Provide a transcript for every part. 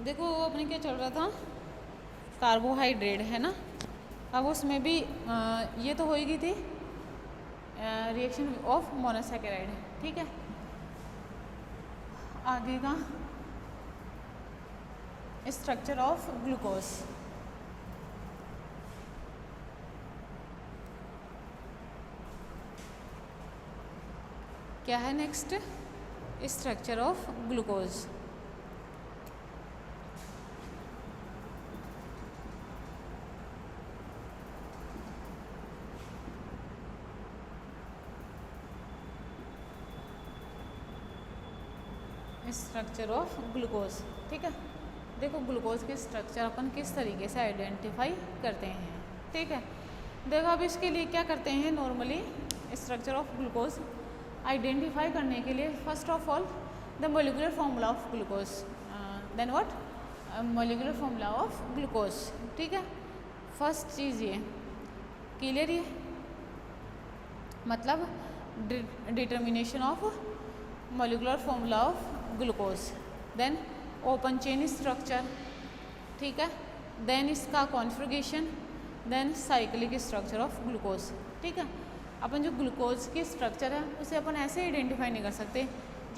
देखो वो अपने क्या चल रहा था, कार्बोहाइड्रेट है ना। अब उसमें भी ये तो होएगी थी रिएक्शन ऑफ मोनोसैकेराइड, ठीक है। आगे का स्ट्रक्चर ऑफ ग्लूकोज। क्या है next? Structure of glucose. Structure of glucose, ठीक है। देखो ग्लूकोज के स्ट्रक्चर अपन किस तरीके से आइडेंटिफाई करते हैं, ठीक है। देखो अब इसके लिए क्या करते हैं, normally structure of glucose identify करने के लिए first of all the molecular formula of glucose, then what, molecular formula of glucose, ठीक है। फर्स्ट चीज़ ये क्लियर, ये मतलब determination of molecular formula of glucose, then open chain structure, ठीक है, देन इसका configuration, then cyclic structure of glucose, ठीक है। अपन जो ग्लूकोज की स्ट्रक्चर है उसे अपन ऐसे आइडेंटिफाई नहीं कर सकते,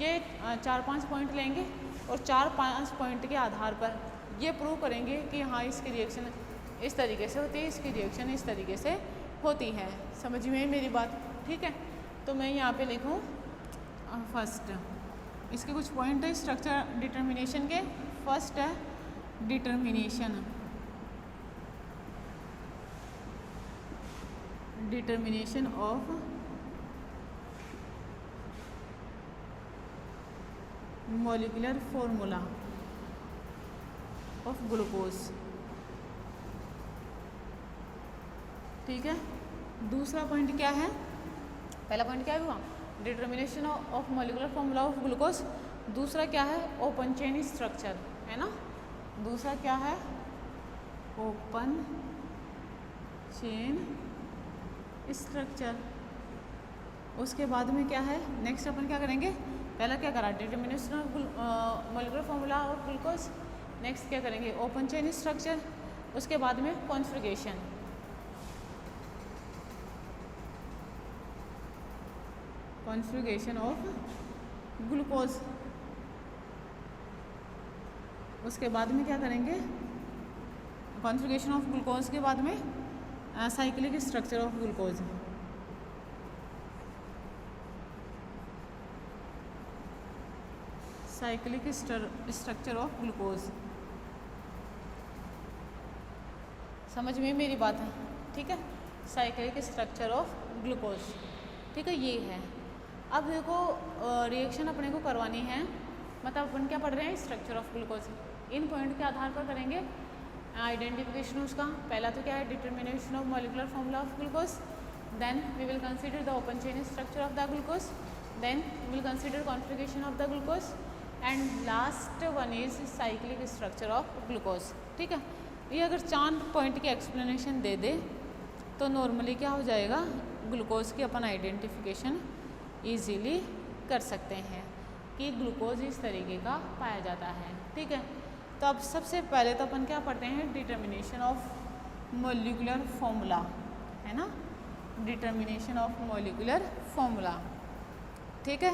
ये 4-5 पॉइंट लेंगे और 4-5 पॉइंट के आधार पर ये प्रूव करेंगे कि हाँ इसकी रिएक्शन इस तरीके से होती है, इसकी रिएक्शन इस तरीके से होती है। समझ में मेरी बात, ठीक है। तो मैं यहाँ पे लिखूँ फर्स्ट, इसके कुछ पॉइंट है स्ट्रक्चर डिटर्मिनेशन के। फर्स्ट है determination of molecular formula of glucose, ठीक है। दूसरा पॉइंट क्या है, पहला पॉइंट क्या हुआ, determination of molecular formula of glucose. दूसरा क्या है, ओपन चेन स्ट्रक्चर, है ना। दूसरा क्या है, ओपन चेन स्ट्रक्चर। उसके बाद में क्या है, नेक्स्ट अपन क्या करेंगे, पहला क्या करा, determination of molecular formula of glucose, next क्या करेंगे, ओपन चेन स्ट्रक्चर, उसके बाद में कॉन्फ़िगरेशन, ऑफ ग्लूकोज। उसके बाद में क्या करेंगे, कॉन्फ़िगरेशन ऑफ ग्लूकोज के बाद में cyclic structure of glucose, cyclic structure of glucose. समझ में मेरी बात है, ठीक है। साइक्लिक स्ट्रक्चर ऑफ ग्लूकोज, ठीक है, ये है। अब देखो रिएक्शन अपने को करवानी है, मतलब अपन क्या पढ़ रहे हैं, structure of glucose. In point के आधार पर करेंगे आइडेंटिफिकेशन उसका। पहला तो क्या है, determination of molecular formula of glucose, then we will consider the open chain structure of the glucose, then we will consider configuration of the glucose, and last one is cyclic structure of glucose, ठीक है। ये अगर 4 point की explanation दे दे तो normally क्या हो जाएगा, glucose की अपन आइडेंटिफिकेशन ईजीली कर सकते हैं कि ग्लूकोज इस तरीके का पाया जाता है, ठीक है। तो अब सबसे पहले तो अपन क्या पढ़ते हैं, डिटर्मिनेशन ऑफ मॉलिक्यूलर फॉर्मूला, है ना, डिटर्मिनेशन ऑफ मॉलिक्यूलर फॉर्मूला, ठीक है।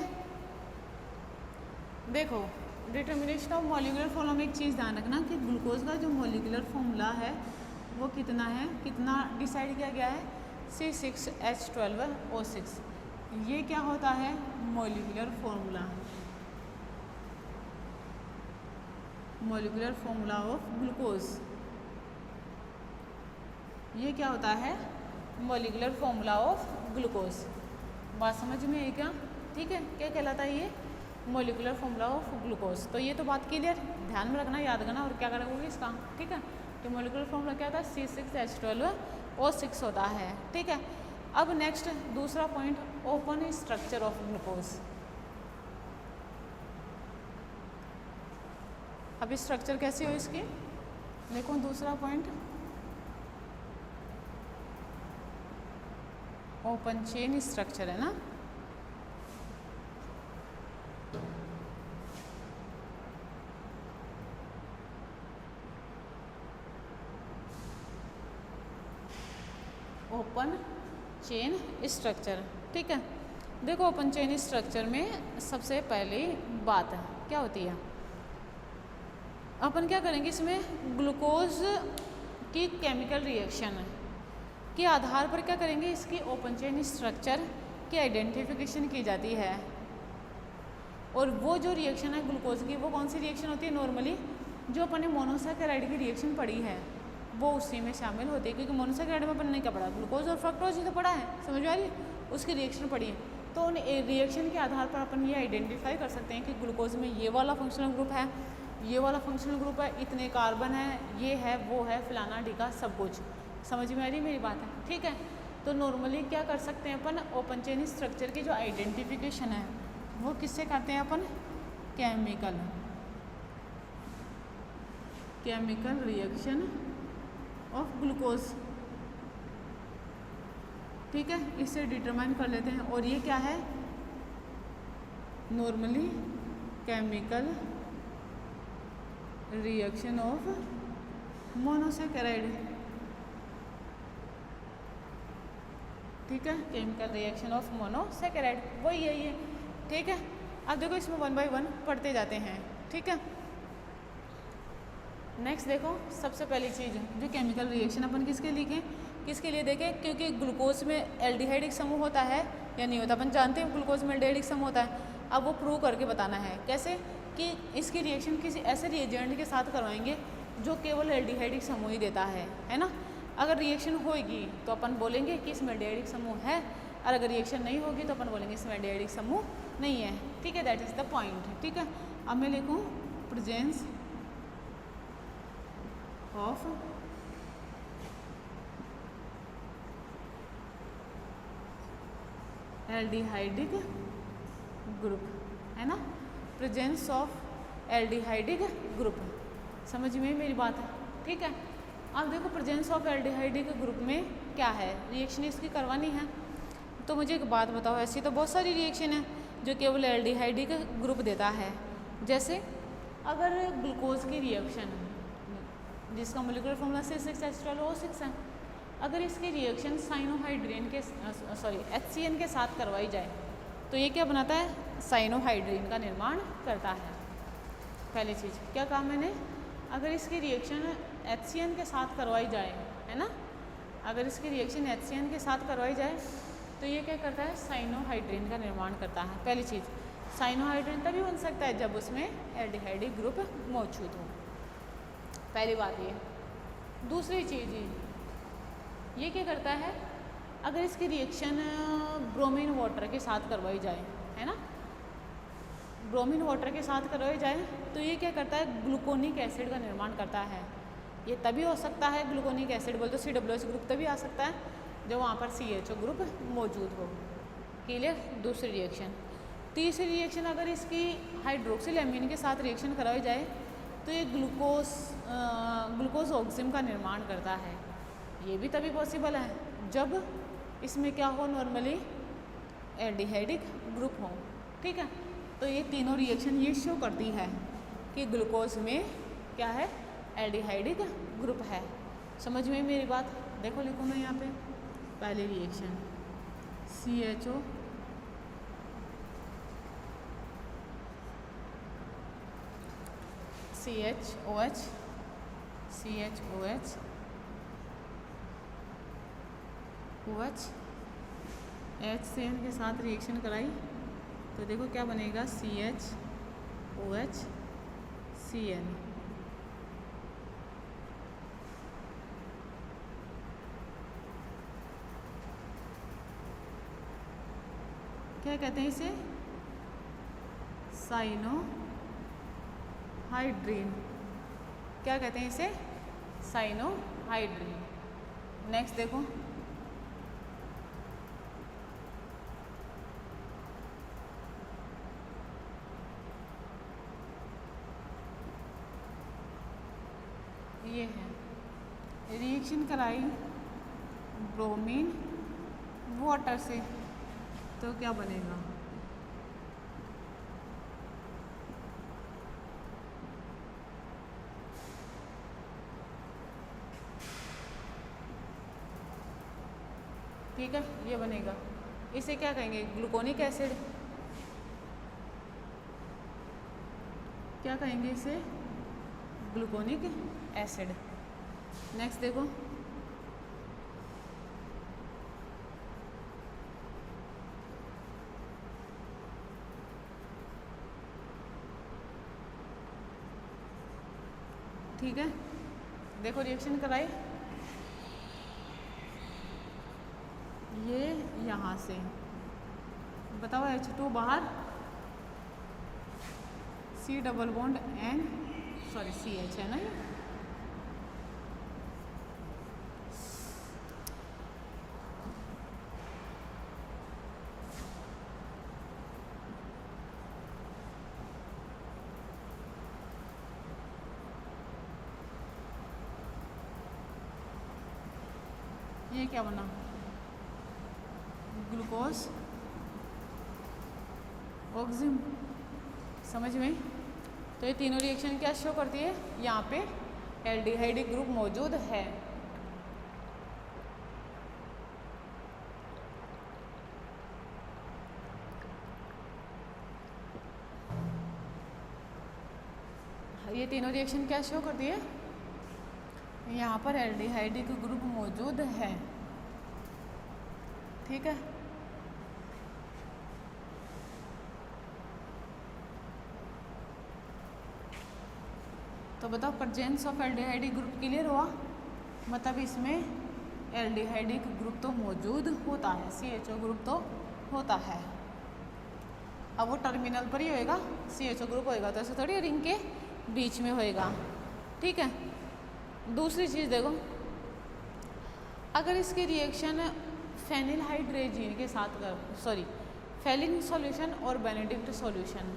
देखो डिटर्मिनेशन ऑफ मॉलिक्यूलर फॉर्मूला में एक चीज़ ध्यान रखना कि ग्लूकोज का जो मॉलिक्यूलर फॉर्मूला है वो कितना है, कितना डिसाइड किया गया है, C6H12O6। ये क्या होता है, molecular formula, molecular formula of glucose. ये क्या होता है, मॉलिक्यूलर फॉर्मूला ऑफ ग्लूकोज। बात समझ में है क्या, ठीक है। क्या कहलाता है ये, मॉलिक्यूलर फॉर्मूला ऑफ ग्लूकोज। तो ये तो बात क्लियर, ध्यान में रखना, याद करना और क्या करोगे इसका, ठीक है। तो मॉलिक्यूलर फॉर्मूला क्या होता है, C6H12O6 होता है, ठीक है। अब नेक्स्ट दूसरा point, open structure of glucose. अब स्ट्रक्चर कैसी हो इसकी, देखो दूसरा पॉइंट, ओपन चेन स्ट्रक्चर है ना। Open chain structure. ठीक है, देखो ओपन चेन स्ट्रक्चर में सबसे पहली बात क्या होती है, अपन क्या करेंगे इसमें ग्लूकोज की केमिकल रिएक्शन के आधार पर क्या करेंगे, इसकी ओपन चेन स्ट्रक्चर की आइडेंटिफिकेशन की जाती है। और वो जो रिएक्शन है ग्लूकोज की, वो कौन सी रिएक्शन होती है, नॉर्मली जो अपन ने मोनोसैकेराइड की रिएक्शन पढ़ी है वो उसी में शामिल होती है, क्योंकि मोनोसैकेराइड में अपन ने क्या पढ़ा, ग्लूकोज और फ्रक्टोज ही तो पढ़ा है, समझ में आ रही है, उसकी रिएक्शन पढ़ी है। तो उन रिएक्शन के आधार पर अपन ये आइडेंटिफाई कर सकते हैं कि ग्लूकोज में ये वाला फंक्शनल ग्रुप है, ये वाला फंक्शनल ग्रुप है, इतने कार्बन है, ये है, वो है, फलाना ढिका सब कुछ। समझ में आ रही मेरी बात है, ठीक है। तो नॉर्मली क्या कर सकते हैं अपन, ओपन चेन स्ट्रक्चर की जो आइडेंटिफिकेशन है वो किससे करते हैं अपन, केमिकल रिएक्शन ऑफ ग्लूकोज। ठीक है, इससे डिटरमाइन कर लेते हैं। और ये क्या है, normally chemical reaction of monosaccharide. ठीक है, केमिकल रिएक्शन ऑफ मोनोसैकेराइड वही है ये। ठीक है, अब देखो इसमें 1 बाय 1 पढ़ते जाते हैं। ठीक है, नेक्स्ट देखो सबसे पहली चीज़ जो केमिकल रिएक्शन अपन किसके लिए देखें, क्योंकि ग्लूकोज में एल्डिहाइड एक समूह होता है या नहीं होता, अपन जानते हैं ग्लूकोज में एल्डिहाइड एक समूह होता है। अब वो प्रूव करके बताना है कैसे, कि इसकी रिएक्शन किसी ऐसे रिएजेंट के साथ करवाएंगे जो केवल एल्डिहाइड एक समूह ही देता है ना। अगर रिएक्शन होगी तो अपन बोलेंगे कि इसमें एल्डिहाइड एक समूह है, और अगर रिएक्शन नहीं होगी तो अपन बोलेंगे इसमें एल्डिहाइड एक समूह नहीं है। ठीक है, दैट इज़ द पॉइंट। ठीक है, अब मैं लिखूँ प्रेजेंस ऑफ एल्डिहाइडिक ग्रुप, है ना, प्रेजेंस ऑफ एल्डिहाइडिक ग्रुप। समझ में मेरी बात है, ठीक है। अब देखो प्रेजेंस ऑफ एल्डिहाइडिक ग्रुप में क्या है, रिएक्शन इसकी करवानी है। तो मुझे एक बात बताओ, ऐसी तो बहुत सारी रिएक्शन है जो केवल एल्डिहाइडिक ग्रुप देता है। जैसे अगर ग्लूकोज की रिएक्शन जिसका मोलिकुलर फॉर्मूला C6H12O6 है, अगर इसकी रिएक्शन साइनोहाइड्रीन के HCN के साथ करवाई जाए तो ये क्या बनाता है, साइनोहाइड्रीन का निर्माण करता है। पहली चीज़ क्या कहा मैंने, अगर इसकी रिएक्शन HCN के साथ करवाई जाए, है ना, अगर इसकी रिएक्शन HCN के साथ करवाई जाए तो ये क्या करता है, साइनोहाइड्रीन का निर्माण करता है। पहली चीज़, साइनोहाइड्रीन तभी बन सकता है जब उसमें एल्डिहाइडिक ग्रुप मौजूद हो, पहली बात ये। दूसरी चीज़ ये क्या करता है, अगर इसकी रिएक्शन ब्रोमीन वाटर के साथ करवाई जाए, है ना, ब्रोमीन वाटर के साथ करवाई जाए तो ये क्या करता है, ग्लूकोनिक एसिड का निर्माण करता है। ये तभी हो सकता है, ग्लूकोनिक एसिड बोल तो COH ग्रुप तभी आ सकता है जब वहाँ पर CHO ग्रुप मौजूद हो। क्लियर, दूसरी रिएक्शन। तीसरी रिएक्शन, अगर इसकी हाइड्रोक्सिल एमीन के साथ रिएक्शन करवाई जाए तो ये ग्लूकोज ऑक्सिम का निर्माण करता है। ये भी तभी पॉसिबल है जब इसमें क्या हो, नॉर्मली एल्डिहाइडिक ग्रुप हो। ठीक है, तो ये तीनों रिएक्शन ये शो करती है कि ग्लूकोज में क्या है, एल्डिहाइडिक ग्रुप है। समझ में मेरी बात, देखो लिखूँ मैं यहाँ पे, पहली reaction CHO CHOH OH HCN के साथ रिएक्शन कराई तो देखो क्या बनेगा, CHOH CN। क्या कहते हैं इसे, साइनोहाइड्रीन। क्या कहते हैं इसे, साइनोहाइड्रीन। नेक्स्ट देखो, ये है रिएक्शन कराई ब्रोमीन वाटर से तो क्या बनेगा, ठीक है, ये बनेगा। इसे क्या कहेंगे? Gluconic acid. क्या कहेंगे इसे? Gluconic acid. नेक्स्ट देखो, ठीक है, देखो रिएक्शन कराए, ये यहाँ से बताओ H2 बाहर, C double bond N sorry CH है ना ये क्या बना? ग्लूकोज ऑक्सिम। समझ में? तो ये तीनों रिएक्शन क्या शो करती है? यहाँ पे एल्डिहाइड ग्रुप मौजूद है। ये तीनों रिएक्शन क्या शो करती है? यहाँ पर एल्डिहाइड ग्रुप मौजूद है। ठीक है, तो बताओ presence of aldehydic group clear हुआ? मतलब इसमें एल्डिहाइडिक ग्रुप तो मौजूद होता है, CHO ग्रुप तो होता है। अब वो टर्मिनल पर ही होएगा, CHO ग्रुप होएगा, तो ऐसे थोड़ी रिंग के बीच में होएगा। ठीक है, दूसरी चीज़ देखो, अगर इसकी रिएक्शन फेनिल हाइड्रेजीन के साथ फेलिन सॉल्यूशन और बेनेडिक्ट सॉल्यूशन,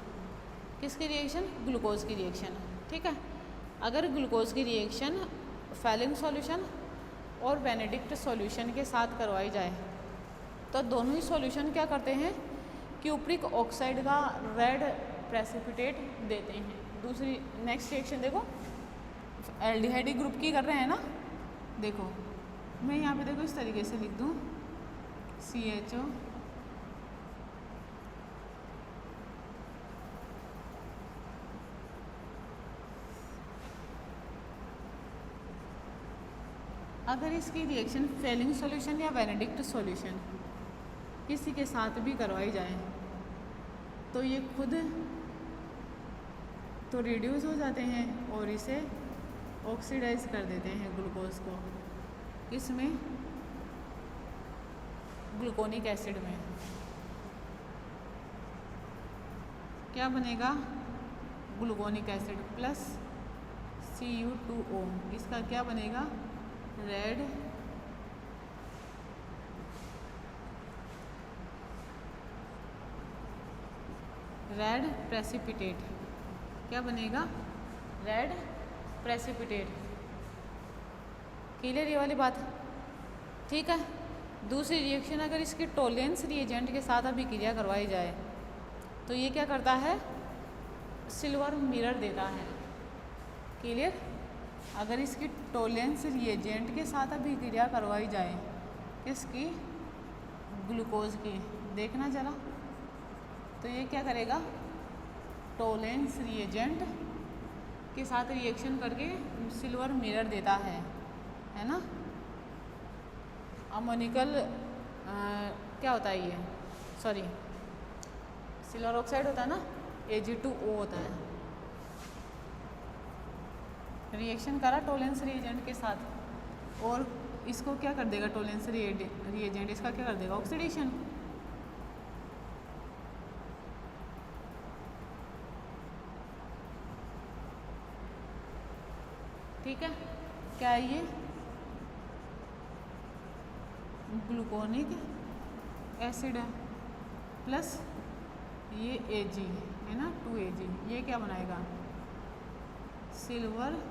किसकी रिएक्शन? ग्लूकोज की रिएक्शन। ठीक है, अगर ग्लूकोज की रिएक्शन फेलिन सॉल्यूशन और बेनेडिक्ट सॉल्यूशन के साथ करवाई जाए तो दोनों ही सॉल्यूशन क्या करते हैं? क्यूप्रिक ऑक्साइड का रेड प्रेसिपिटेट देते हैं। दूसरी नेक्स्ट रिएक्शन देखो, एल्डिहाइड ग्रुप की कर रहे हैं ना, देखो मैं यहाँ पे देखो इस तरीके से लिख दूँ, CHO अगर इसकी रिएक्शन फेलिंग सॉल्यूशन या बेनेडिक्ट सॉल्यूशन किसी के साथ भी करवाई जाए तो ये खुद तो रिड्यूस हो जाते हैं और इसे ऑक्सीडाइज कर देते हैं ग्लूकोज को। किसमें? ग्लूकोनिक एसिड में। क्या बनेगा? Gluconic acid plus Cu2O। इसका क्या बनेगा? Red precipitate. क्या बनेगा? Red precipitate. क्लियर ये वाली बात? ठीक है, दूसरी रिएक्शन अगर इसकी टोलेंस रिएजेंट के साथ अभिक्रिया करवाई जाए तो ये क्या करता है? सिल्वर मिरर देता है। क्लियर? अगर इसकी टोलेंस रिएजेंट के साथ अभिक्रिया करवाई जाए, किसकी? ग्लूकोज की, देखना जरा, तो ये क्या करेगा? टोलेंस रिएजेंट के साथ रिएक्शन करके सिल्वर मिरर देता है ना। अमोनिकल क्या होता है ये? सॉरी, सिल्वर ऑक्साइड होता है ना, Ag2O होता है। रिएक्शन करा टोलेंस रिएजेंट के साथ और इसको क्या कर देगा? टोलेंस रिएजेंट इसका क्या कर देगा? ऑक्सीडेशन। ठीक है, क्या है ये? ग्लूकोनिक एसिड है प्लस ये Ag है ना, 2Ag। ये क्या बनाएगा? सिल्वर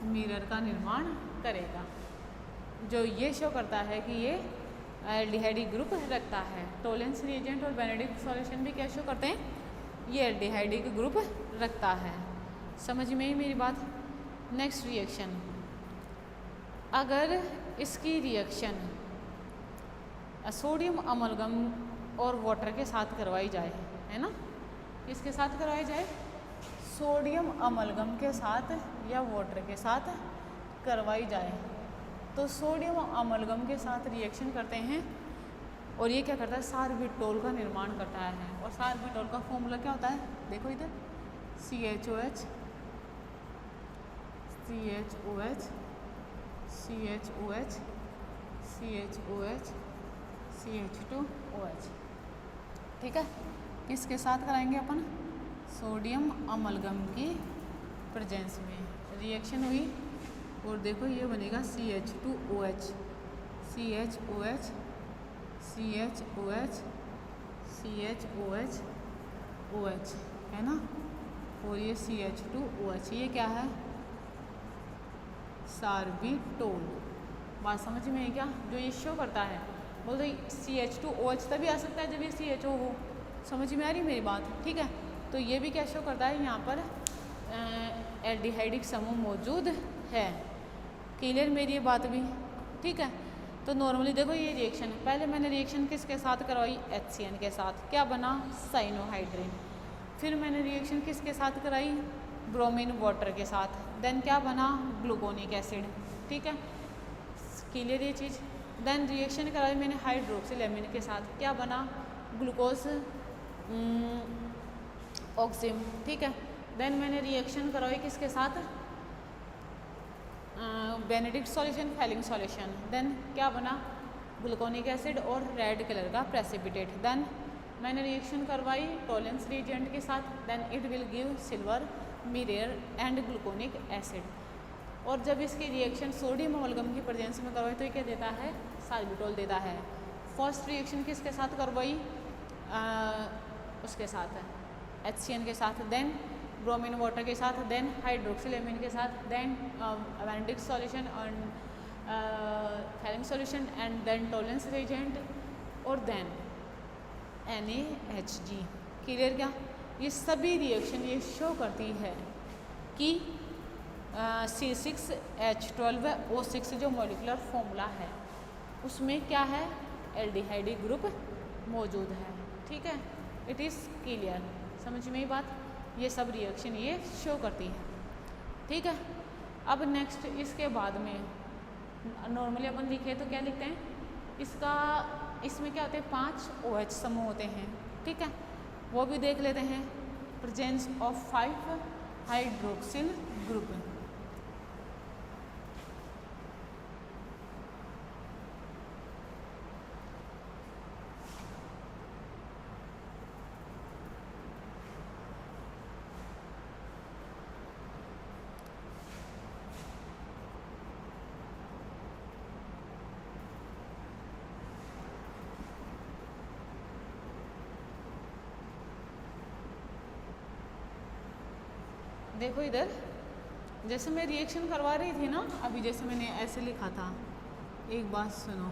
मिरर का निर्माण करेगा, जो ये शो करता है कि ये एल्डिहाइड ग्रुप रखता है। टोलेंस रिएजेंट और बेनेडिक्ट सॉल्यूशन भी क्या शो करते हैं? ये एल्डिहाइड ग्रुप रखता है। समझ में ही मेरी बात? नेक्स्ट रिएक्शन, अगर इसकी रिएक्शन सोडियम अमलगम और वाटर के साथ करवाई जाए, है ना, इसके साथ करवाई जाए, सोडियम अमलगम के साथ या वाटर के साथ करवाई जाए। तो सोडियम अमलगम के साथ रिएक्शन करते हैं और ये क्या करता है, सार्बिटोल का निर्माण करता है। और सार्बिटोल का फॉर्मूला क्या होता है, देखो इधर CHOH CHOH CHOH CHOH CH2OH, ठीक है। किसके साथ कराएंगे अपन, सोडियम अमलगम की प्रेजेंस में रिएक्शन हुई और देखो ये बनेगा CH2OH CHOH CHOH CHOH OH, है ना, और ये CH2OH, ये क्या है, सार्बिटोल। बात समझ में है क्या, जो ये शो करता है, बोल दो CH2OH तभी आ सकता है जब ये CHO हो, समझ में आ रही मेरी बात, ठीक है। तो ये भी क्या शो करता है, यहाँ पर एल्डिहाइडिक समूह मौजूद है। क्लियर मेरी ये बात भी, ठीक है। तो नॉर्मली देखो ये रिएक्शन है, पहले मैंने रिएक्शन किसके साथ करवाई, HCN के साथ, क्या बना, साइनोहाइड्रिन। फिर मैंने रिएक्शन किसके साथ कराई, ब्रोमीन वाटर के साथ, देन क्या बना, ग्लूकोनिक एसिड, ठीक है, क्लियर ये चीज़। देन रिएक्शन कराई मैंने हाइड्रोक्सिलेमिन के साथ, क्या बना, ग्लूकोज ऑक्सिम, ठीक है। देन मैंने रिएक्शन करवाई किसके साथ, Benedict solution, Fehling solution, then क्या बना, ग्लूकोनिक एसिड और रेड कलर का प्रेसिपिटेट। देन मैंने रिएक्शन करवाई टोलेंस रिएजेंट के साथ, then it will give silver mirror and gluconic acid. और जब इसकी रिएक्शन सोडियम अमलगम की प्रेजेंस में करवाई तो ये क्या देता है, सार्बिटोल देता है। फर्स्ट रिएक्शन किसके साथ करवाई, उसके साथ HCN के साथ, देन ब्रोमीन वाटर के साथ, देन हाइड्रोक्सिलेमिन के साथ, then Benedict solution and Fehling solution and then Tollens reagent और देन NaHG। क्लियर क्या, ये सभी रिएक्शन ये शो करती है कि C6H12O6 जो मॉलिक्यूलर फॉर्मूला है उसमें क्या है, एल्डिहाइडिक ग्रुप मौजूद है, ठीक है। इट इज़ क्लियर, समझ में ये बात, ये सब रिएक्शन ये शो करती है, ठीक है। अब नेक्स्ट इसके बाद में नॉर्मली अपन लिखे तो क्या लिखते हैं, इसमें क्या होते हैं, 5 OH समूह होते हैं, ठीक है, वो भी देख लेते हैं। प्रेजेंस ऑफ 5 हाइड्रोक्सिल ग्रुप, देखो इधर जैसे मैं रिएक्शन करवा रही थी ना अभी, जैसे मैंने ऐसे लिखा था, एक बात सुनो,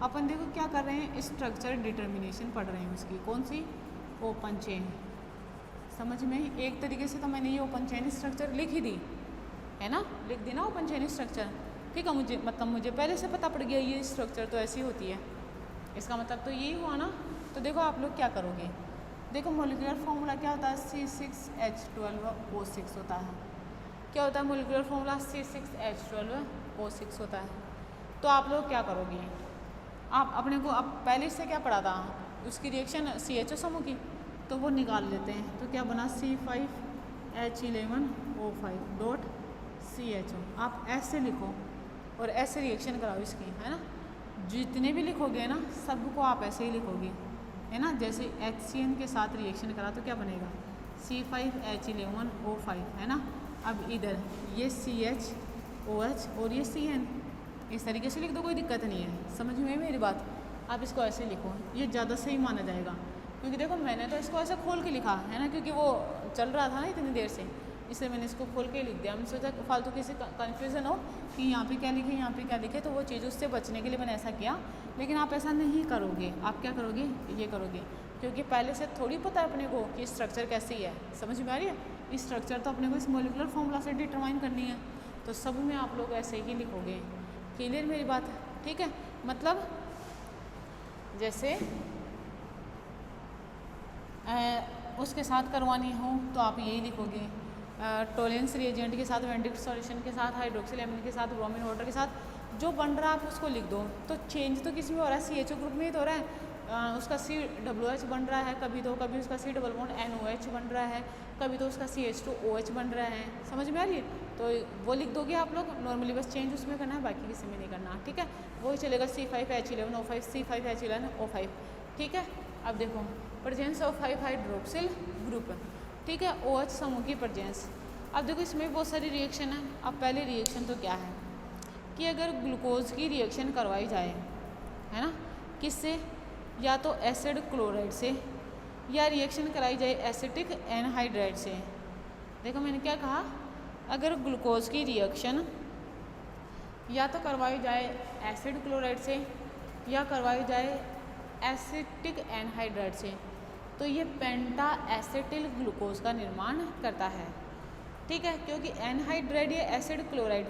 अपन देखो क्या कर रहे हैं, स्ट्रक्चर डिटर्मिनेशन पढ़ रहे हैं उसकी, कौन सी, ओपन चेन। समझ में, एक तरीके से तो मैंने ये ओपन चेन स्ट्रक्चर लिख ही दी है ना, लिख दी ना ओपन चेन स्ट्रक्चर, ठीक है। मुझे पहले से पता पड़ गया ये स्ट्रक्चर तो ऐसी होती है, इसका मतलब तो यही हुआ ना। तो देखो आप लोग क्या करोगे, देखो मोलिकुलर फॉर्मूला क्या होता है, C6H12O6 होता है। क्या होता है मोलिकुलर फॉर्मूला, C6H12O6 होता है। तो आप लोग क्या करोगे, आप अपने को अब पहले से क्या पढ़ा था, उसकी रिएक्शन CHO समूह की, तो वो निकाल लेते हैं। तो क्या बना, C5H11O5.CHO। आप ऐसे लिखो और ऐसे रिएक्शन कराओ इसकी, है ना, जितने भी लिखोगे ना सबको आप ऐसे ही लिखोगे, है ना। जैसे HCN के साथ रिएक्शन करा तो क्या बनेगा, C5H11O5, है ना। अब इधर ये CHOH और ये CN, इस तरीके से लिख दो, कोई दिक्कत नहीं है, समझ में मेरी बात। आप इसको ऐसे लिखो, ये ज़्यादा सही माना जाएगा, क्योंकि देखो मैंने तो इसको ऐसे खोल के लिखा है ना, क्योंकि वो चल रहा था ना इतनी देर से, इसलिए मैंने इसको खोल के लिख दिया। मैंने सोचा फालतू किसी कन्फ्यूज़न हो कि यहाँ पे क्या लिखे यहाँ पे क्या लिखे, तो वो चीज़ उससे बचने के लिए मैंने ऐसा किया। लेकिन आप ऐसा नहीं करोगे, आप क्या करोगे, ये करोगे, क्योंकि पहले से थोड़ी पता है अपने को कि स्ट्रक्चर कैसी है, समझ में आ रही है। इस स्ट्रक्चर तो अपने को इस मोलिकुलर फॉर्मूला से डिटरमाइन करनी है, तो सब में आप लोग ऐसे ही लिखोगे। क्लियर मेरी बात, ठीक है। मतलब जैसे उसके साथ करवानी हो तो आप यही लिखोगे, टोलेंस रिएजेंट के साथ, वेंडिक्ट सॉल्यूशन के साथ, हाइड्रोक्सिल एमिन के साथ, ब्रोमीन वाटर के साथ, जो बन रहा है आप उसको लिख दो। तो चेंज तो किस में हो रहा है, CHO ग्रुप में ही तो हो रहा है। उसका COH बन रहा है कभी तो, कभी उसका C डबल बॉन्ड NOH बन रहा है, कभी तो उसका CH2OH बन रहा है। समझ में आ रही है? तो वो लिख दोगे आप लोग, नॉर्मली बस चेंज उसमें करना है, बाकी किसी में नहीं करना, ठीक है। वही चलेगा C5H11O5 C5H11O5, ठीक है। अब देखो प्रेजेंस ऑफ 5 हाइड्रोक्सिल ग्रुप, ठीक है, OH समूह की प्रेजेंस। अब देखो इसमें बहुत सारी रिएक्शन है। अब पहले रिएक्शन तो क्या है कि अगर ग्लूकोज की रिएक्शन करवाई जाए, है ना, किससे, या तो एसिड क्लोराइड से, या रिएक्शन कराई जाए एसिटिक एनहाइड्राइड से। देखो मैंने क्या कहा, अगर ग्लूकोज की रिएक्शन या तो करवाई जाए एसिड क्लोराइड से या करवाई जाए एसिटिक एनहाइड्राइड से, तो ये पेंटा एसिटिल ग्लूकोज का निर्माण करता है, ठीक है। क्योंकि एनहाइड्राइड या एसिड क्लोराइड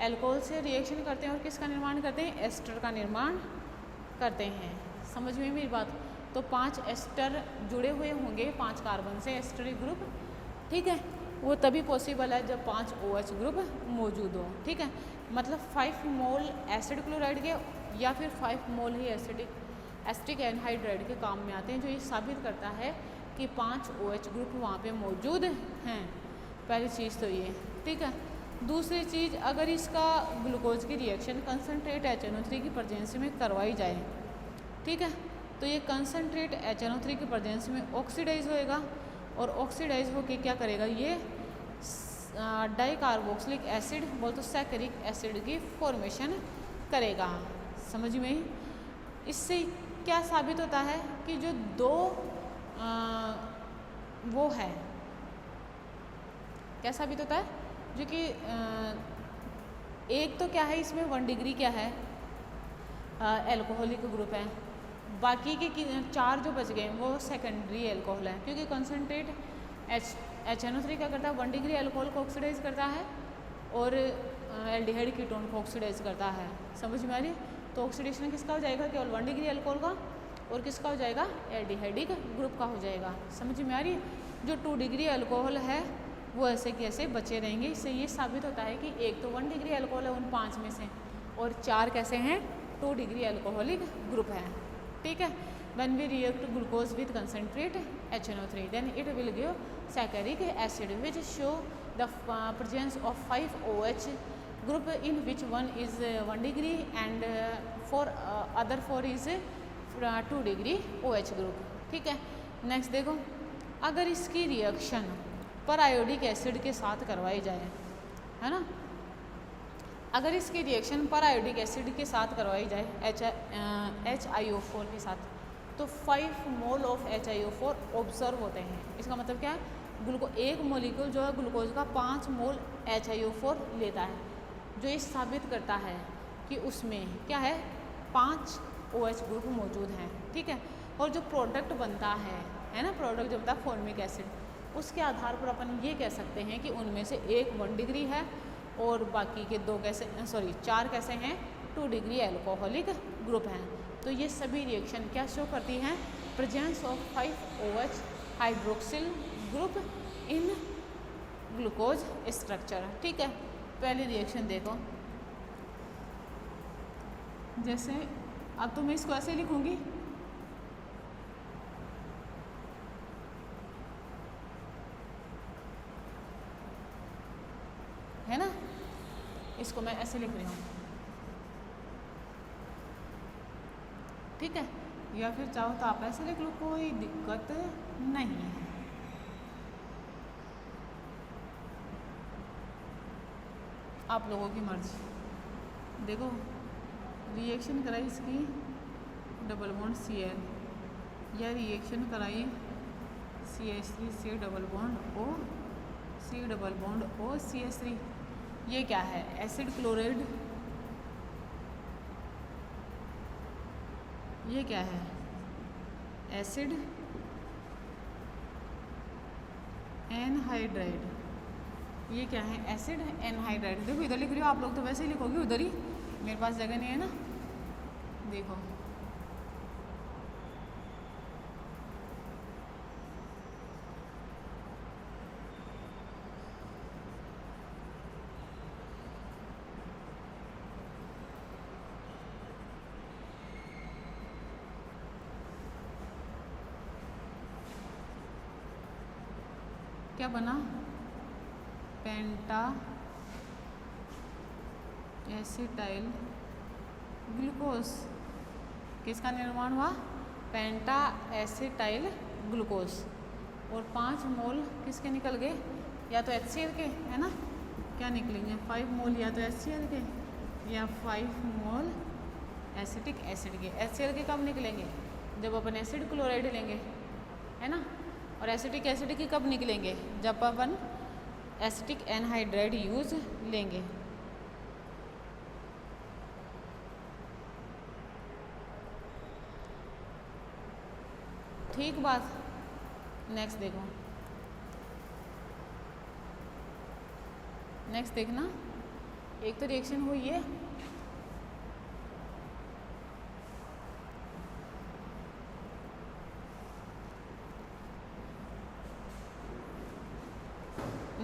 अल्कोहल से रिएक्शन करते हैं और किसका निर्माण करते हैं, एस्टर का निर्माण करते हैं। समझ में मेरी बात? तो 5 एस्टर जुड़े हुए होंगे 5 कार्बन से एस्टरिक ग्रुप, ठीक है। वो तभी पॉसिबल है जब 5 OH ग्रुप मौजूद हो, ठीक है। मतलब 5 मोल एसिड क्लोराइड के या फिर 5 मोल ही एसिटिक एनहाइड्राइड के काम में आते हैं, जो ये साबित करता है कि 5 OH ग्रुप वहाँ पे मौजूद हैं। पहली चीज़ तो ये, ठीक है। दूसरी चीज़, अगर इसका ग्लूकोज की रिएक्शन कंसनट्रेट HNO3 की प्रेजेंस में करवाई जाए, ठीक है, तो ये कंसनट्रेट HNO3 की प्रेजेंस में ऑक्सीडाइज होएगा, और ऑक्सीडाइज होके क्या करेगा, ये डाइकार्बोक्सिलिक एसिड बोल तो सैकरिक एसिड की फॉर्मेशन करेगा। समझ में? इससे क्या साबित होता है कि जो दो वो है, क्या साबित होता है, जो कि एक तो क्या है इसमें 1 डिग्री क्या है, एल्कोहलिक ग्रुप है, बाकी के 4 जो बच गए वो सेकेंडरी एल्कोहल है। क्योंकि कंसनट्रेट HNO3 क्या करता है, 1 डिग्री एल्कोहल को ऑक्सीडाइज करता है और एल्डिहाइड कीटोन को ऑक्सीडाइज करता है। समझ में आ रही? तो ऑक्सीडेशन किसका हो जाएगा, केवल 1 डिग्री एल्कोहल का, और किसका हो जाएगा, एल्डिहाइडिक ग्रुप का हो जाएगा। समझ में आ रही? जो 2 डिग्री एल्कोहल है वो ऐसे कैसे बचे रहेंगे। इससे ये साबित होता है कि एक तो 1 डिग्री एल्कोहल है उन 5 में से, और 4 कैसे हैं, 2 डिग्री एल्कोहलिक ग्रुप है, ठीक है। When we react glucose with concentrate HNO3, then it will give saccharic acid, which show the presence of 5 OH group, in which one is 1 degree and other 4 is 2 degree OH group, ठीक है। Next देखो, अगर इसकी reaction पर iodic acid के साथ करवाई जाए, है ना, अगर इसकी रिएक्शन पर आयोडिक एसिड के साथ करवाई जाए HiO4 के साथ, तो 5 मोल ऑफ HiO4 ऑब्जर्व होते हैं। इसका मतलब क्या है, एक मोलिक्यूल जो है ग्लूकोज का 5 मोल HiO4 लेता है, जो ये साबित करता है कि उसमें क्या है, 5 OH ग्रुप मौजूद हैं, ठीक है। और जो प्रोडक्ट बनता है ना, प्रोडक्ट जो बनता है फॉर्मिक एसिड, उसके आधार पर अपन ये कह सकते हैं कि उनमें से एक 1 डिग्री है और बाकी के 4 कैसे हैं, 2 डिग्री एल्कोहलिक ग्रुप हैं। तो ये सभी रिएक्शन क्या शो करती हैं, presence of 5 OH hydroxyl group in glucose structure, ठीक है। पहली रिएक्शन देखो, जैसे अब तो मैं इसको ऐसे लिखूंगी, है ना, इसको मैं ऐसे लिख रही हूँ, ठीक है। या फिर चाहो तो आप ऐसे लिख लो, कोई दिक्कत नहीं है। आप लोगों की मर्जी। देखो रिएक्शन कराई इसकी डबल बॉन्ड Cl, या रिएक्शन कराई CH3 से double bond O, C double bond O CH3, ये क्या है, एसिड क्लोराइड, ये क्या है, एसिड एनहाइड्राइड, ये क्या है, एसिड एनहाइड्राइड। देखो इधर लिख रही हो, आप लोग तो वैसे ही लिखोगे उधर ही, मेरे पास जगह नहीं है ना। देखो क्या बना, पेंटा एसिटाइल ग्लूकोज। किसका निर्माण हुआ, पेंटा एसिटाइल ग्लूकोज। और 5 मोल किसके निकल गए, या तो HCl के, है ना, क्या निकलेंगे 5 मोल या तो HCl के या 5 मोल एसिटिक एसिड के। HCl के कब निकलेंगे, जब अपन एसिड क्लोराइड लेंगे, है ना। और एसिटिक एसिड के कब निकलेंगे, जब अपन एसिटिक एनहाइड्राइड यूज लेंगे। ठीक बात। नेक्स्ट देखो, नेक्स्ट देखना, एक तो रिएक्शन हुई है,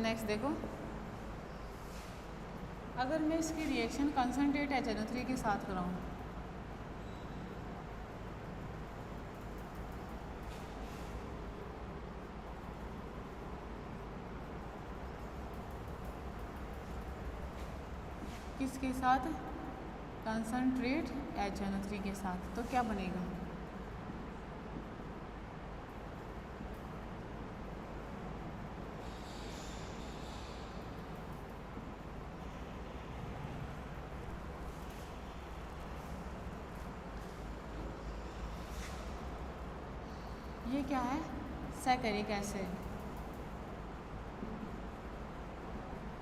नेक्स्ट देखो, अगर मैं इसकी रिएक्शन कंसनट्रेट HNO3 के साथ कराऊँ, किसके साथ, कंसनट्रेट HNO3 के साथ, तो क्या बनेगा, ये क्या है, सैकरिक एसिड।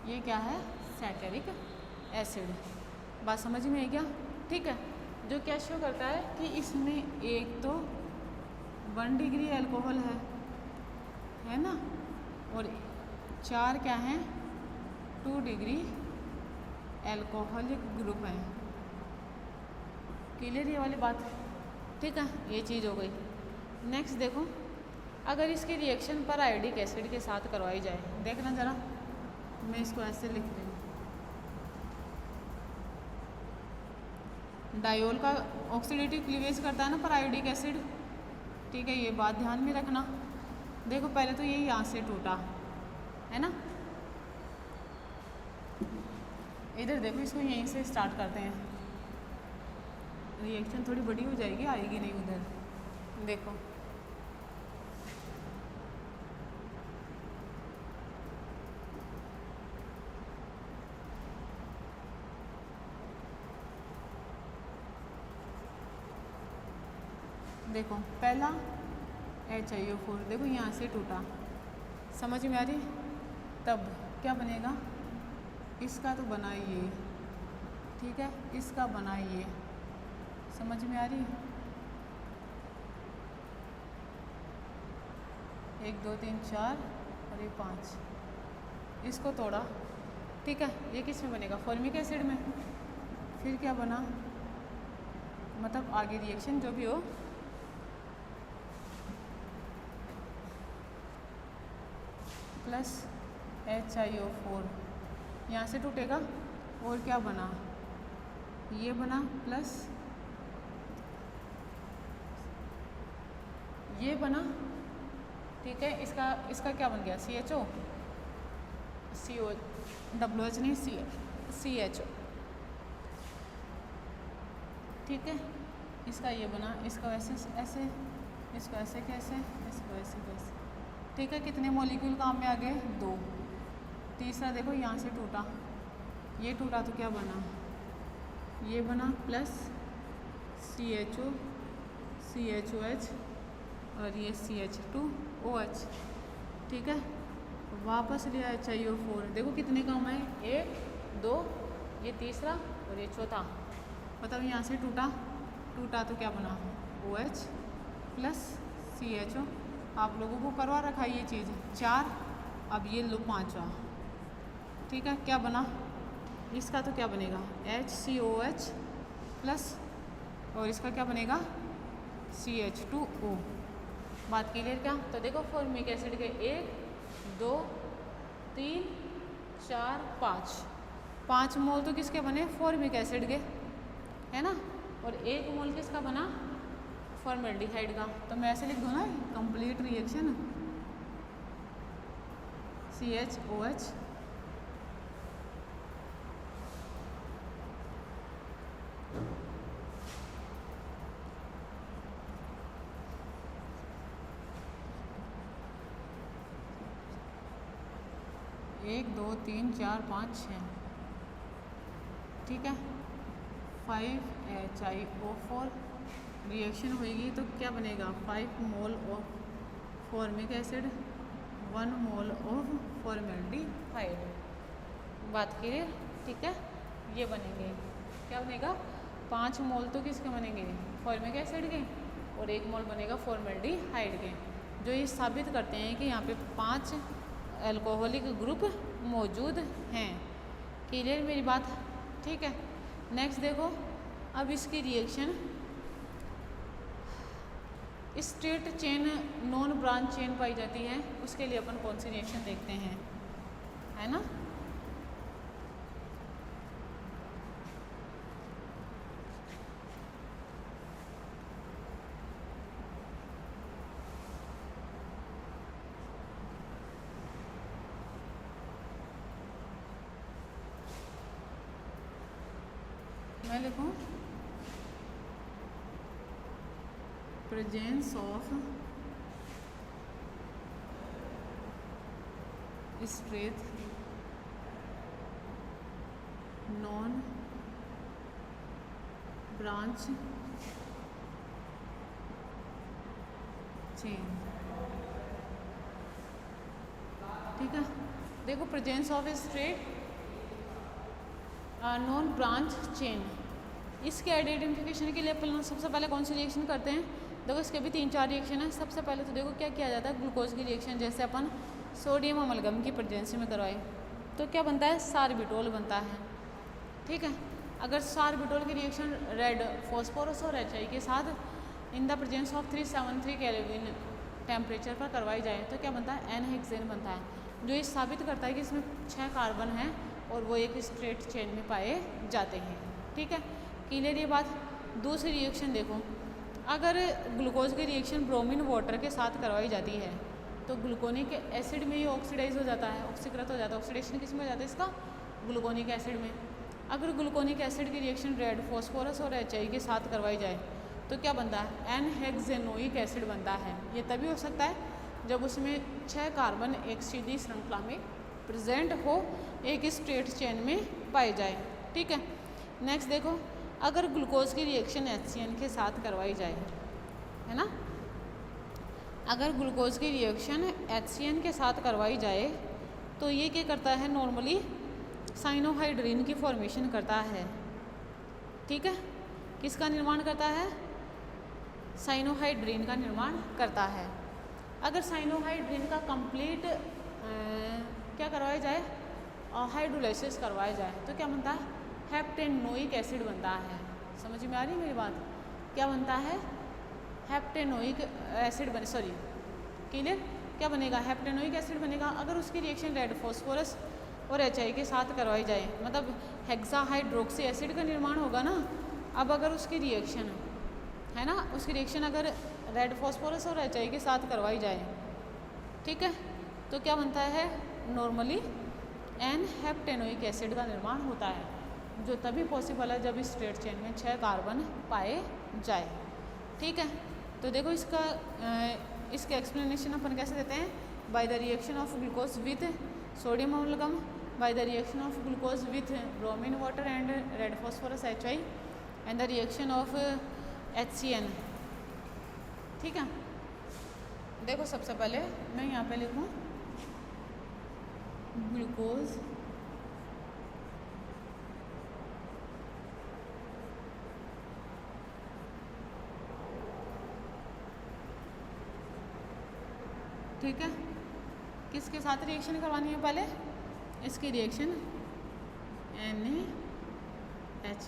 ये क्या है, सैकरिक एसिड। बात समझ में आई क्या, ठीक है। जो क्या शो करता है कि इसमें एक तो 1 डिग्री अल्कोहल है ना, और 4 क्या हैं, 2 डिग्री अल्कोहलिक ग्रुप है। क्लियर ये वाली बात, ठीक है, ये चीज़ हो गई। नेक्स्ट देखो, अगर इसकी रिएक्शन पर आयोडिक एसिड के साथ करवाई जाए, देखना ज़रा, मैं इसको ऐसे लिख रही हूँ, डायोल का ऑक्सीडेटिव क्लीवेज करता है ना पर आयोडिक एसिड, ठीक है, ये बात ध्यान में रखना। देखो पहले तो ये यहाँ से टूटा, है ना, इधर देखो, इसको यहीं से स्टार्ट करते हैं, रिएक्शन थोड़ी बड़ी हो जाएगी, आएगी नहीं उधर, देखो देखो, पहला HiO4, देखो यहाँ से टूटा, समझ में आ रही, तब क्या बनेगा, इसका तो बना ये, ठीक है, इसका बना ये, समझ में आ रही, 1 2 3 4 और ये 5, इसको तोड़ा, ठीक है, ये किस में बनेगा, फॉर्मिक एसिड में। फिर क्या बना, मतलब आगे रिएक्शन जो भी हो, प्लस HiO4 यहाँ से टूटेगा, और क्या बना, ये बना, प्लस ये बना, ठीक है, इसका क्या बन गया, CHO, COWH नहीं, CHO, ठीक है, इसका ये बना, इसका ऐसे ऐसे, इसको ऐसे कैसे, इसको ऐसे कैसे, ठीक है, कितने मॉलिक्यूल काम में आ गए, 2। तीसरा देखो यहाँ से टूटा, ये टूटा तो क्या बना, ये बना, प्लस CHO CHOH और ये CH2OH, ठीक है, वापस लिया HiO4, देखो कितने काम आए, 1 2, ये तीसरा और ये चौथा, मतलब यहाँ से टूटा तो क्या बना, OH प्लस CHO, आप लोगों को करवा रखा ये चीज़, 4, अब ये लो 5वां, ठीक है, क्या बना, इसका तो क्या बनेगा, HCOH प्लस, और इसका क्या बनेगा, CH2O। बात क्लियर क्या, तो देखो फॉर्मिक एसिड के 1 2 3 4 5 मोल तो किसके बने, फॉर्मिक एसिड के, है ना, और 1 मोल किसका बना, फॉर्मेल्डिहाइड का। तो मैं ऐसे लिख दूँ ना, कंप्लीट रिएक्शन, CHOH एक दो तीन चार पाँच छः, ठीक है। 5HiO4 रिएक्शन होगी तो क्या बनेगा, 5 mole of formic acid, 1 mole of formaldehyde. बात क्लियर, ठीक है। ये बनेंगे, क्या बनेगा, 5 मोल तो किसके बनेंगे, फॉर्मिक एसिड के, और 1 मोल बनेगा फॉर्मेल्डिहाइड के, जो ये साबित करते हैं कि यहाँ पे 5 अल्कोहलिक ग्रुप मौजूद हैं। क्लियर मेरी बात, ठीक है। नेक्स्ट देखो, अब इसकी reaction straight chain non branch chain पाई जाती है, उसके लिए अपन कौन सी रिएक्शन देखते हैं, है ना। मैं लिखूं presence of straight non branch chain, ठीक है। देखो presence of straight non branch chain, इसके आइडेंटिफिकेशन के लिए अपन सबसे पहले कौन सी रिएक्शन करते हैं, देखो इसके भी 3-4 रिएक्शन है। सबसे पहले तो देखो क्या किया जाता है, ग्लूकोज की रिएक्शन जैसे अपन सोडियम अमलगम की प्रेजेंसी में करवाए तो क्या बनता है, सार्बिटोल बनता है, ठीक है। अगर सार्बिटोल की रिएक्शन रेड फॉस्फोरस और HI के साथ in the presence of 373 kelvin temperature पर करवाई जाए तो क्या बनता है, N-हेक्सेन बनता है, जो ये साबित करता है कि इसमें 6 कार्बन हैं और वो एक स्ट्रेट चेन में पाए जाते हैं, ठीक है। क्लियर ये बात। दूसरी रिएक्शन देखो, अगर ग्लूकोज की रिएक्शन ब्रोमीन वाटर के साथ करवाई जाती है तो ग्लूकोनिक एसिड में ही ऑक्सीडाइज हो जाता है, ऑक्सीकृत हो जाता है। ऑक्सीडेशन किस में हो जाता है इसका, ग्लूकोनिक एसिड में। अगर ग्लूकोनिक एसिड की रिएक्शन रेड फॉस्फोरस और HI के साथ करवाई जाए तो क्या बनता है, N-हेक्सेनोइक एसिड बनता है। ये तभी हो सकता है जब उसमें 6 कार्बन एक सीधी श्रृंखला में प्रेजेंट हो, एक स्ट्रेट चेन में पाए जाए, ठीक है। नेक्स्ट देखो, अगर ग्लूकोज की रिएक्शन HCN के साथ करवाई जाए, है ना, अगर ग्लूकोज की रिएक्शन HCN के साथ करवाई जाए तो ये क्या करता है, नॉर्मली साइनोहाइड्रीन की फॉर्मेशन करता है, ठीक है। किसका निर्माण करता है, साइनोहाइड्रीन का निर्माण करता है। अगर साइनोहाइड्रीन का कंप्लीट क्या करवाया जाए, हाइड्रोलाइसिस करवाया जाए तो क्या बनता है, हेप्टेनोइक एसिड बनता है। समझ में आ रही है मेरी बात, क्या बनता है, हेप्टेनोइक एसिड बने, सॉरी क्लियर, क्या बनेगा, हेप्टेनोइक एसिड बनेगा। अगर उसकी रिएक्शन रेड फॉस्फोरस और HI के साथ करवाई जाए, मतलब हेक्सा हाइड्रोक्सी एसिड का निर्माण होगा ना। अब अगर उसकी रिएक्शन है ना, उसकी रिएक्शन अगर रेड फॉस्फोरस और HI के साथ करवाई जाए, ठीक है, तो क्या बनता है, नॉर्मली N-हेप्टेनोइक एसिड का निर्माण होता है, जो तभी पॉसिबल है जब स्ट्रेट चेन में 6 कार्बन पाए जाए, ठीक है। तो देखो इसका इसके एक्सप्लेनेशन अपन कैसे देते हैं, by the reaction of glucose with sodium amalgam, by the reaction of glucose with bromine water and red phosphorus HI and the reaction of HCN, ठीक है। देखो सबसे पहले मैं यहाँ पे लिखूँ ग्लूकोज ठीक है, किसके साथ रिएक्शन करवानी है, पहले इसकी रिएक्शन NaHG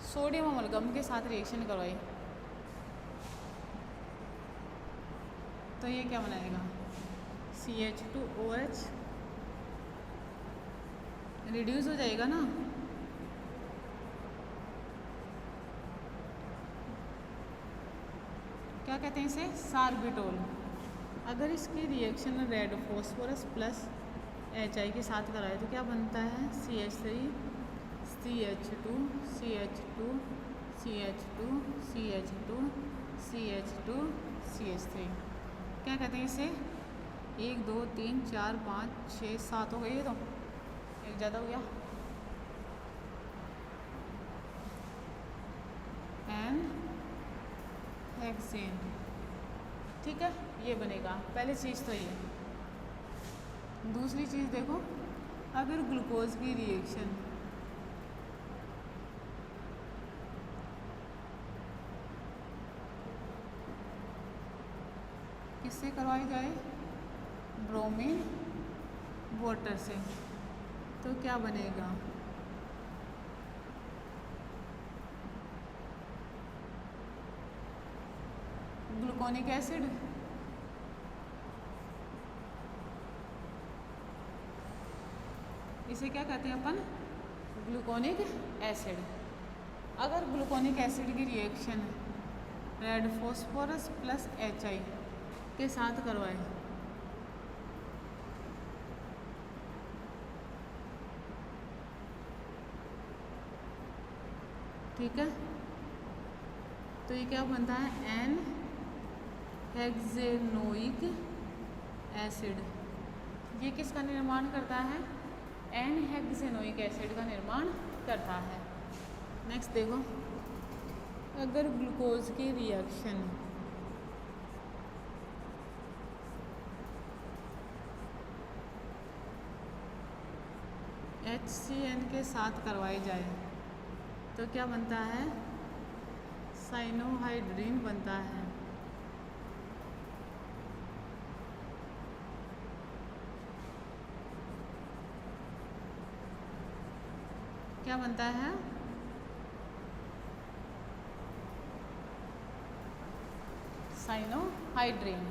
सोडियम अमलगम के साथ रिएक्शन करवाई तो ये क्या बनाएगा, CH2OH रिड्यूस हो जाएगा ना, क्या कहते हैं इसे, सार्बिटोल, अगर इसकी reaction red phosphorus plus HI के साथ कराए तो क्या बनता है, CH3 CH2 CH2 CH2 CH2 CH2 CH3। क्या कहते हैं इसे, 1 2 3 4 5 6 7 हो गई, ये तो एक ज़्यादा हो गया, एन हेक्सेन। ठीक है, ये बनेगा पहली चीज़ तो ये। दूसरी चीज़ देखो, अगर ग्लूकोज की रिएक्शन किससे करवाई जाए, ब्रोमीन वाटर से, तो क्या बनेगा, ग्लूकोनिक एसिड। इसे क्या कहते हैं अपन, ग्लूकोनिक एसिड। अगर ग्लूकोनिक एसिड की reaction red phosphorus plus HI के साथ करवाएं ठीक है, तो ये क्या बनता है, एन हेक्सेनोइक एसिड। ये किसका निर्माण करता है, एन हेक्सेनोइक एसिड का निर्माण करता है। नेक्स्ट देखो, अगर ग्लूकोज की रिएक्शन HCN के साथ करवाई जाए तो क्या बनता है, साइनोहाइड्रीन बनता है। क्या बनता है, साइनोहाइड्रीन।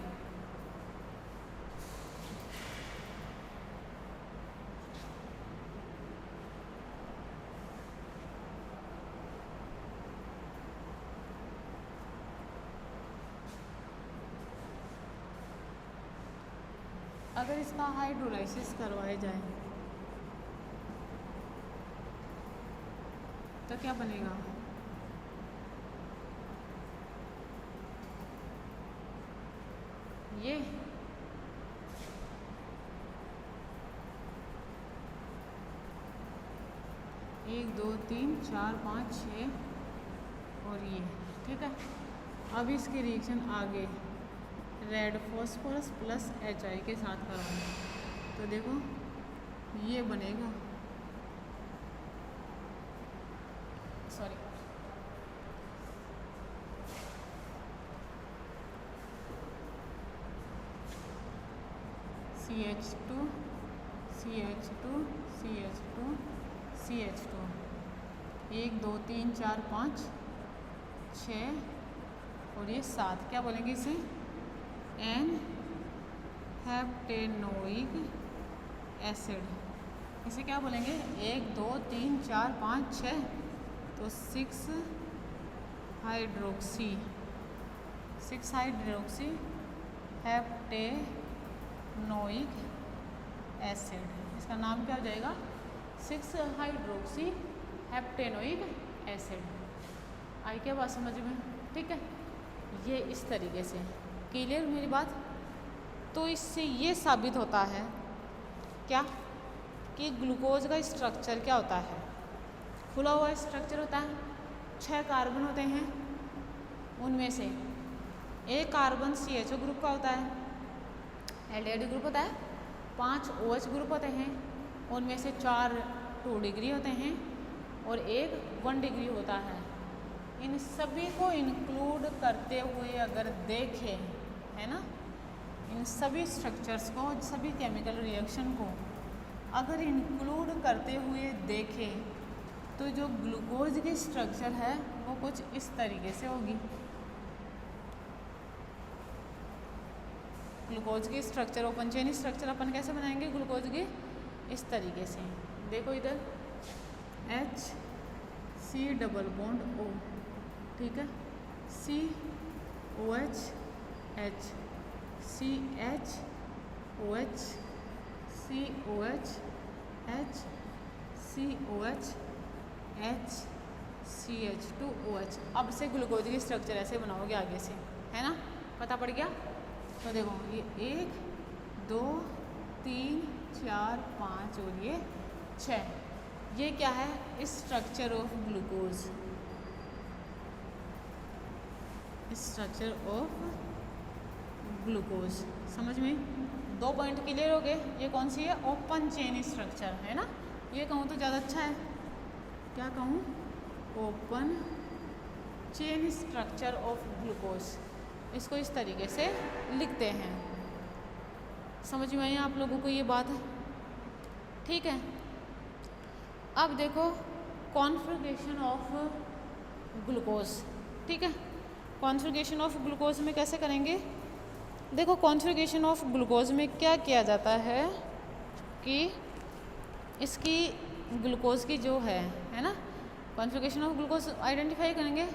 अगर इसका हाइड्रोलाइसिस करवाया जाए तो क्या बनेगा, ये 1 2 3 4 5 6 और ये। ठीक है, अब इसकी रिएक्शन आगे रेड फॉस्फोरस प्लस HI के साथ करवाएं तो देखो ये बनेगा, sorry CH2 CH2 CH2 CH2, 1 2 3 4 5 6 और ये 7, क्या बोलेंगे इसे, एन हेप्टेनोइक एसिड। इसे क्या बोलेंगे, 1 2 3 4 5 6 तो 6 हाइड्रोक्सी हेप्टेनोइक एसिड। इसका नाम क्या हो जाएगा, 6 हाइड्रोक्सी हेप्टेनोइक एसिड। आई क्या बात समझ में, ठीक है, ये इस तरीके से। क्लियर मेरी बात। तो इससे ये साबित होता है क्या कि ग्लूकोज का स्ट्रक्चर क्या होता है, खुला हुआ स्ट्रक्चर होता है, 6 कार्बन होते हैं, उनमें से एक कार्बन CHO ग्रुप का होता है, एल्डिहाइड ग्रुप होता है, 5 OH ग्रुप होते हैं, उनमें से 4 2 डिग्री होते हैं और एक 1 डिग्री होता है। इन सभी को इंक्लूड करते हुए अगर देखें, है ना, इन सभी स्ट्रक्चर्स को, सभी केमिकल रिएक्शन को अगर इंक्लूड करते हुए देखें तो जो ग्लूकोज की स्ट्रक्चर है वो कुछ इस तरीके से होगी। ग्लूकोज की स्ट्रक्चर, ओपन चेन स्ट्रक्चर अपन कैसे बनाएंगे ग्लूकोज की, इस तरीके से। देखो इधर HC डबल बॉन्ड O, ठीक है, COH H, CHOH COH H COH HCH2OH। अब से ग्लूकोज की स्ट्रक्चर ऐसे बनाओगे आगे से, है ना, पता पड़ गया। तो देखो ये 1 2 3 4 5 और ये 6, ये क्या है, structure of glucose, structure of glucose. समझ में 2 पॉइंट क्लियर हो गए। ये कौन सी है, ओपन चेन स्ट्रक्चर, है ना। ये कहूँ तो ज़्यादा अच्छा है, क्या कहूँ, open chain structure of glucose. इसको इस तरीके से लिखते हैं। समझ में आई आप लोगों को ये बात, ठीक है। अब देखो कॉन्फ़िगरेशन ऑफ ग्लूकोज, ठीक है। कॉन्फ़िगरेशन ऑफ ग्लूकोज में कैसे करेंगे, देखो कॉन्फ़िगरेशन ऑफ ग्लूकोज में क्या किया जाता है कि इसकी ग्लूकोज की जो है ना, कॉन्फ़िगरेशन ऑफ ग्लूकोज आइडेंटिफाई करेंगे।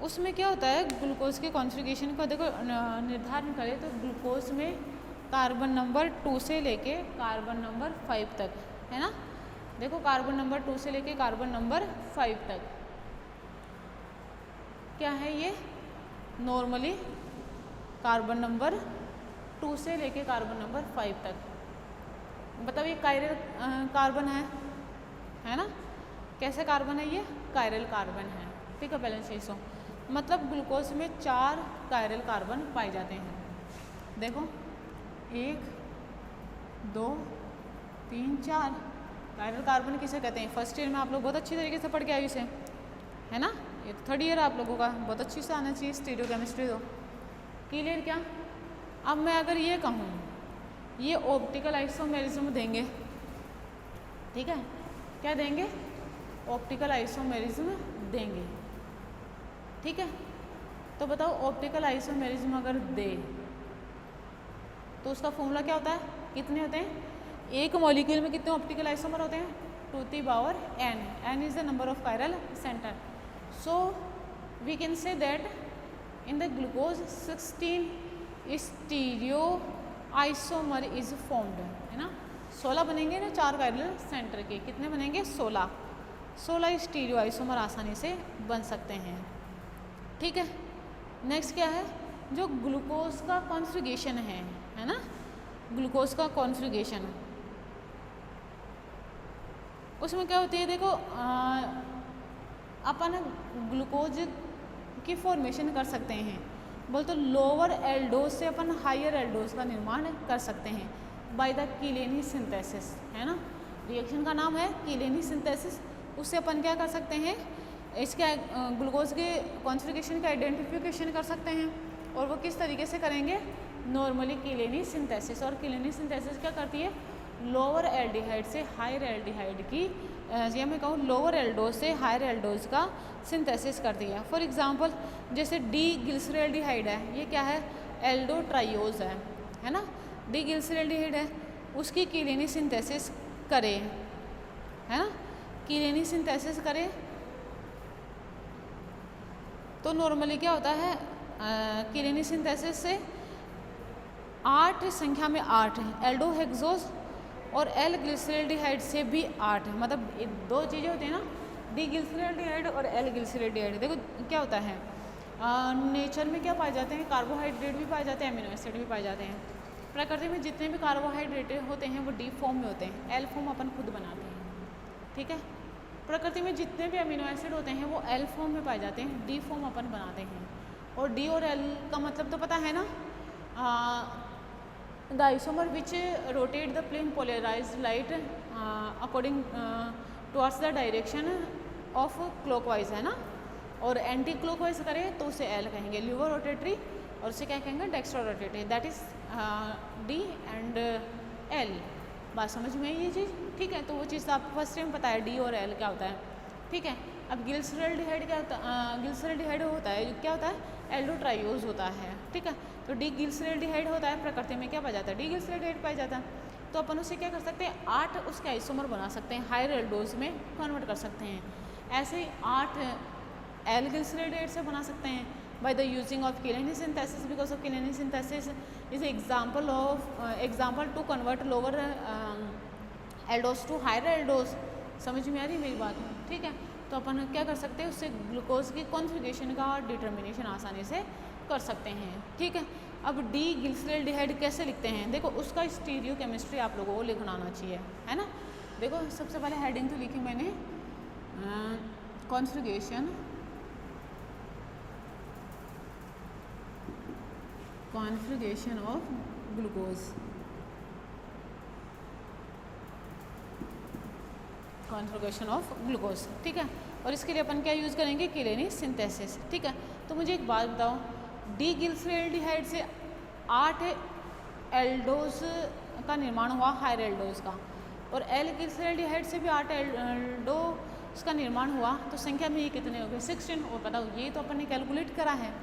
उसमें क्या होता है, ग्लूकोज के कॉन्फ़िगरेशन को देखो निर्धारण करें तो ग्लूकोज में कार्बन नंबर 2 से लेके कार्बन नंबर 5 तक, है ना। देखो कार्बन नंबर 2 से लेके कार्बन नंबर 5 तक क्या है, ये नॉर्मली कार्बन नंबर 2 से लेके कार्बन नंबर 5 तक, बताओ ये कायरल कार्बन है ना। कैसे कार्बन है, ये कायरल कार्बन है, ठीक है। बैलेंस रेशो मतलब ग्लूकोज में 4 कायरल कार्बन पाए जाते हैं। देखो 1 2 3 4 कायरल कार्बन किसे कहते हैं, फर्स्ट ईयर में आप लोग बहुत अच्छी तरीके से पढ़ के आए इसे, है ना। ये तो 3rd ईयर आप लोगों का बहुत अच्छी से आना चाहिए, स्टीरियोकेमिस्ट्री तो क्लियर। क्या अब मैं अगर ये कहूँ, ये ऑप्टिकल आइसोमेरिज्म देंगे, ठीक है, क्या देंगे, ऑप्टिकल आइसोमेरिज्म देंगे, ठीक है। तो बताओ ऑप्टिकल आइसोमेरिज्म अगर दे तो उसका फॉर्मूला क्या होता है, कितने होते हैं, एक मॉलिक्यूल में कितने ऑप्टिकल आइसोमर होते हैं, 2n, n is the number of chiral centre. So we can say that in the glucose 16 stereo isomer is formed, है ना। 16 बनेंगे ना 4 कायरल सेंटर के, कितने बनेंगे, 16 स्टीरियो आइसोमर आसानी से बन सकते हैं, ठीक है। नेक्स्ट क्या है, जो ग्लूकोज का कॉन्फ़िगरेशन है ना, ग्लूकोज का कॉन्फ़िगरेशन, उसमें क्या होती है, देखो अपन ग्लूकोज की फॉर्मेशन कर सकते हैं, बोल तो लोअर एल्डोज से अपन हायर एल्डोज का निर्माण कर सकते हैं बाय द कीलेनी सिंथेसिस, है ना। रिएक्शन का नाम है कीलेनी सिंथेसिस। उससे अपन क्या कर सकते हैं, इसके ग्लूकोज के कॉन्फ़िगरेशन का आइडेंटिफिकेशन कर सकते हैं। और वो किस तरीके से करेंगे, नॉर्मली कीलेनी सिंथेसिस। और कीलेनी सिंथेसिस क्या करती है, लोअर एल्डिहाइड से हायर एल्डिहाइड की, या मैं कहूँ लोअर एल्डोज से हायर एल्डोज का सिंथेसिस करती है। फॉर एग्जांपल जैसे डी ग्लिसरॉल्डिहाइड है, ये क्या है, एल्डो ट्राइयोज है ना। डी ग्लिसरॉल्डिहाइड है, उसकी कीलेनी सिंथेसिस करे, है ना, कीलेनी सिंथेसिस करे तो नॉर्मली क्या होता है, कीलेनी सिंथेसिस से 8 संख्या में 8 एल्डो हेक्सोज और एल ग्लिसरॉल्डिहाइड से भी 8, मतलब 2 चीज़ें होती हैं ना, डी ग्लिसरॉल्डिहाइड और एल ग्लिसरॉल्डिहाइड। देखो क्या होता है, नेचर में क्या पाए जाते हैं, कार्बोहाइड्रेट भी पाए जाते हैं, अमीनो एसिड भी पाए जाते हैं। प्रकृति में जितने भी कार्बोहाइड्रेट होते हैं वो डी फॉर्म में होते हैं, एल फॉर्म अपन खुद बनाते हैं, ठीक है। प्रकृति में जितने भी अमीनो एसिड होते हैं वो एल फॉर्म में पाए जाते हैं, डी फॉर्म अपन बनाते हैं। और डी और एल का मतलब तो पता है ना, the isomer which rotate the plane polarised light according towards the direction of clockwise, है ना। और एंटी क्लॉकवाइज करें तो उसे एल कहेंगे, ल्यूवर रोटेटरी, और उसे क्या कहेंगे, dextro rotatory, that is D and L. बात समझ में आई ये चीज़, ठीक है। तो वो चीज़ तो आपको फर्स्ट टाइम पता है, डी और एल क्या होता है, ठीक है। अब ग्लिसरॉल्डिहाइड क्या होता है, ग्लिसरॉल्डिहाइड होता है, क्या होता है, एल्डोट्राइयोज होता है, ठीक है। तो डी ग्लिसरॉल्डिहाइड होता है, प्रकृति में क्या पाया जाता है, डी ग्लिसरॉल्डिहाइड पाया जाता है। तो अपन उसे क्या कर सकते हैं, 8 उसके आइसोमर बना सकते हैं, हायर एल्डोज में कन्वर्ट कर सकते हैं। ऐसे ही 8 एल ग्लिसरॉल्डिहाइड से बना सकते हैं by the using of Kiliani synthesis, because of Kiliani synthesis is example to convert lower aldose to higher aldose. समझ में आ रही मेरी बात? ठीक है, तो अपन क्या कर सकते हैं, उससे ग्लूकोज की कॉन्फ़िगरेशन का डिटर्मिनेशन आसानी से कर सकते हैं। ठीक है, अब डी ग्लिसरॉल्डिहाइड कैसे लिखते हैं, देखो उसका स्टीरियो केमिस्ट्री आप लोगों को लिखना आना चाहिए, है ना। देखो सबसे पहले हेडिंग तो लिखी मैंने configuration of glucose, configuration of glucose. ठीक है, और इसके लिए अपन क्या यूज़ करेंगे, कीलेनी सिंथेसिस। ठीक है, तो मुझे एक बात बताओ, डी ग्लिसरॉल्डिहाइड से 8 एल्डोज का निर्माण हुआ, हायर एल्डोज का, और एल ग्लिसरॉल्डिहाइड से भी 8 एल्डोज का निर्माण हुआ, तो संख्या में ये कितने हो गए, 16। और बताओ ये तो अपन ने कैलकुलेट करा है,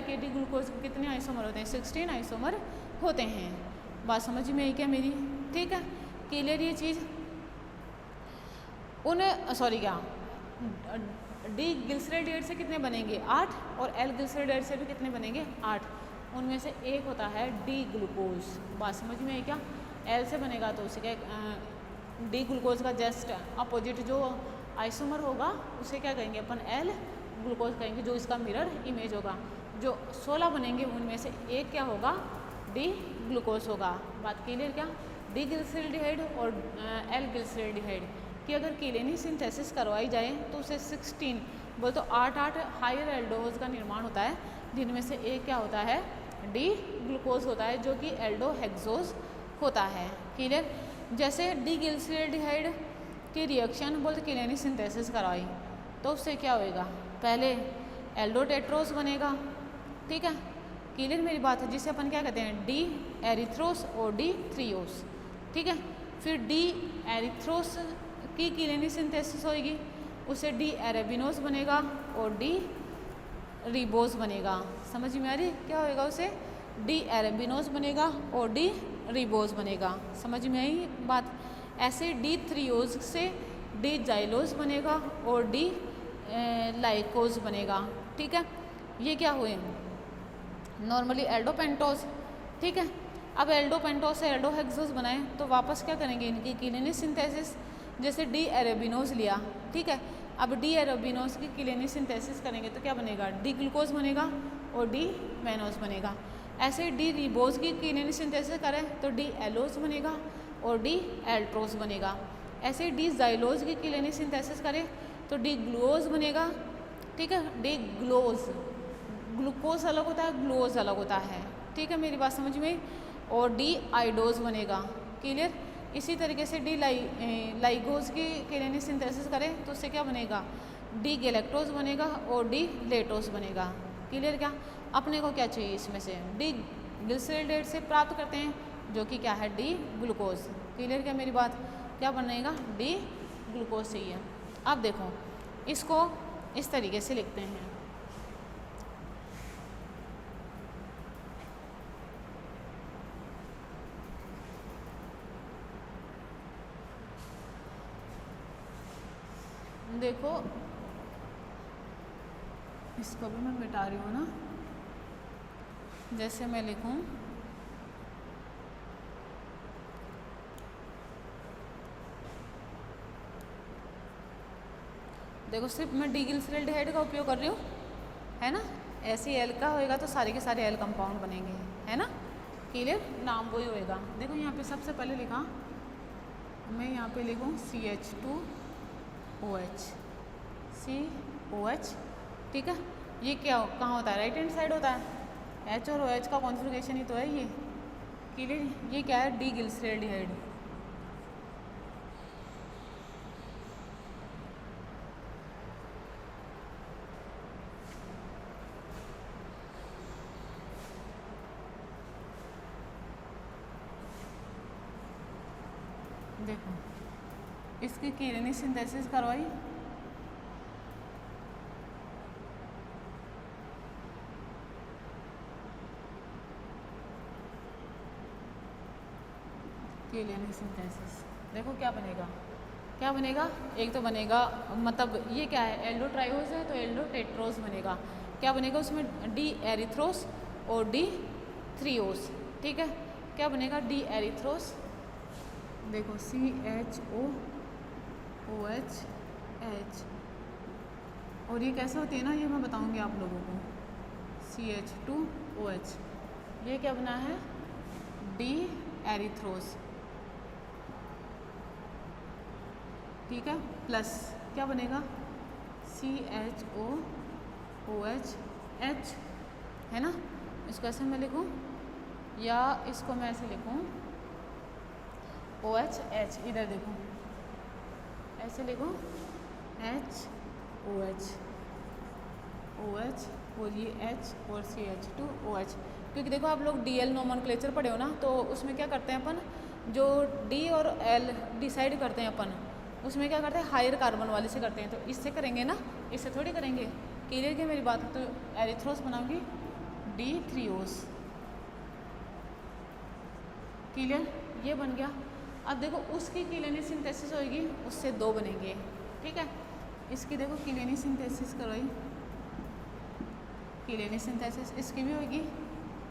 कि डी ग्लूकोज के कितने आइसोमर होते हैं, 16 आइसोमर होते हैं। बात समझ में आई क्या मेरी? ठीक है, क्लियर ये चीज़। डी ग्लिसरॉल्डिहाइड से कितने बनेंगे, 8, और एल ग्लिसरॉल्डिहाइड से भी कितने बनेंगे, 8। उनमें से एक होता है डी ग्लूकोज। बात समझ में आई क्या? एल से बनेगा तो उसे क्या, डी ग्लूकोज का जस्ट अपोजिट जो आइसोमर होगा उसे क्या कहेंगे अपन, एल ग्लूकोज कहेंगे, जो इसका मिरर इमेज होगा। जो 16 बनेंगे उनमें से एक क्या होगा, डी ग्लूकोज होगा। बात क्लियर क्या? डी ग्लिसरॉल्डिहाइड और एल ग्लिसरॉल्डिहाइड कि अगर कीलेनी सिंथेसिस करवाई जाए तो उसे 16 बोल तो 8 हायर एल्डोज का निर्माण होता है, जिनमें से एक क्या होता है, डी ग्लूकोज होता है, जो कि एल्डो हेक्सोज होता है। क्लियर? जैसे डी ग्लिसरॉल्डिहाइड की रिएक्शन बोलते कीलेनी सिंथेसिस करवाई तो उससे क्या होएगा, पहले एल्डोटेट्रोस बनेगा। ठीक है, क्लियर मेरी बात है, जिसे अपन क्या कहते हैं, डी एरिथ्रोस और डी थ्रियोस। ठीक है, फिर डी एरिथ्रोस की कीलेनी सिंथेसिस होगी, उसे डी एरेबिनोस बनेगा और डी रिबोस बनेगा। समझ में आ रही क्या होएगा, उसे डी एरेबिनोस बनेगा और डी रिबोस बनेगा। समझ में आई बात? ऐसे डी थ्रियोज से डी जाइलोस बनेगा और डी लाइकोस बनेगा। ठीक है, ये क्या हुए, नॉर्मली एल्डोपेंटोस। ठीक है, अब एल्डोपेंटोस से एल्डोहेक्सोस बनाए तो वापस क्या करेंगे, इनकी कीलेनी सिंथेसिस, जैसे डी एरेबिनोस लिया। ठीक है, अब डी एरेबिनोस की कीलेनी सिंथेसिस करेंगे तो क्या बनेगा, डी ग्लूकोज बनेगा और डी मैनोस बनेगा। ऐसे डी रिबोस की कीलेनी सिंथेसिस करें तो डी एलोस बनेगा और डी एल्ट्रोस बनेगा। ऐसे डी जाइलोज की कीलेनी सिंथेसिस करें तो डी ग्लूओज बनेगा। ठीक है, डी ग्लोज, ग्लूकोज अलग होता है, ग्लूओज अलग होता है। ठीक है, मेरी बात समझ में? और डी आइडोज बनेगा। क्लियर? इसी तरीके से डी लाइगोज की कीलेनी सिंथेसिस करें तो उससे क्या बनेगा, डी गैलेक्टोज बनेगा और डी लेटोस बनेगा। क्लियर? क्या अपने को क्या चाहिए, इसमें से डी ग्लिसरॉल्डिहाइड से प्राप्त करते हैं, जो कि क्या है, डी ग्लूकोज। क्लियर क्या मेरी बात? क्या बनेगा, डी ग्लूकोज चाहिए। अब देखो इसको इस तरीके से लिखते हैं, देखो इसको भी मैं मिटा रही हूँ ना, जैसे मैं लिखूँ, देखो सिर्फ मैं डी ग्लिसरॉल्डिहाइड का उपयोग कर रही हूँ, है ना। ऐसे एल का होएगा तो सारे के सारे एल कंपाउंड बनेंगे, है ना। क्लियर? नाम वही होएगा। देखो यहाँ पे सबसे पहले लिखा मैं, यहाँ पे लिखूँ CH2OH, COH। ठीक है, ये क्या कहाँ होता है, राइट हैंड साइड होता है। H और OH का कॉन्फ़िगरेशन ही तो है ये। क्लियर? ये क्या है, डी ग्लिसरॉल्डिहाइड। देखो इसकी कीलेनी सिंथेसिस करवाई, कीलेनी सिंथेसिस, देखो क्या बनेगा, क्या बनेगा, एक तो बनेगा मतलब ये क्या है एल्डो ट्रायोज है तो एल्डो टेट्रोस बनेगा। क्या बनेगा उसमें डी एरिथ्रोस और डी थ्रियोस। ठीक है, क्या बनेगा डी एरिथ्रोस, देखो CHO OH, और ये कैसे होती है ना ये मैं बताऊंगी आप लोगों को। CH2OH, ये क्या बना है डी एरिथ्रोस। ठीक है, प्लस क्या बनेगा CHOOH H, है ना। इसको ऐसे मैं लिखूं या इसको मैं ऐसे लिखूं OH, इधर देखो ऐसे लिखूं HOH और ये H और CH2OH, क्योंकि देखो आप लोग DL नोमेनक्लेचर पढ़े हो ना, तो उसमें क्या करते हैं अपन जो D और L डिसाइड करते हैं अपन, उसमें क्या करते हैं हायर कार्बन वाले से करते हैं। तो इससे करेंगे ना, इससे थोड़ी करेंगे। क्लियर क्या मेरी बात। तो एरिथ्रोस बनाऊंगी D3OS। क्लियर, ये बन गया। अब देखो उसकी किलेनी सिंथेसिस होगी, उससे दो बनेंगे। ठीक है, इसकी देखो किलेनी सिंथेसिस करोई, किलेनी सिंथेसिस इसकी भी होगी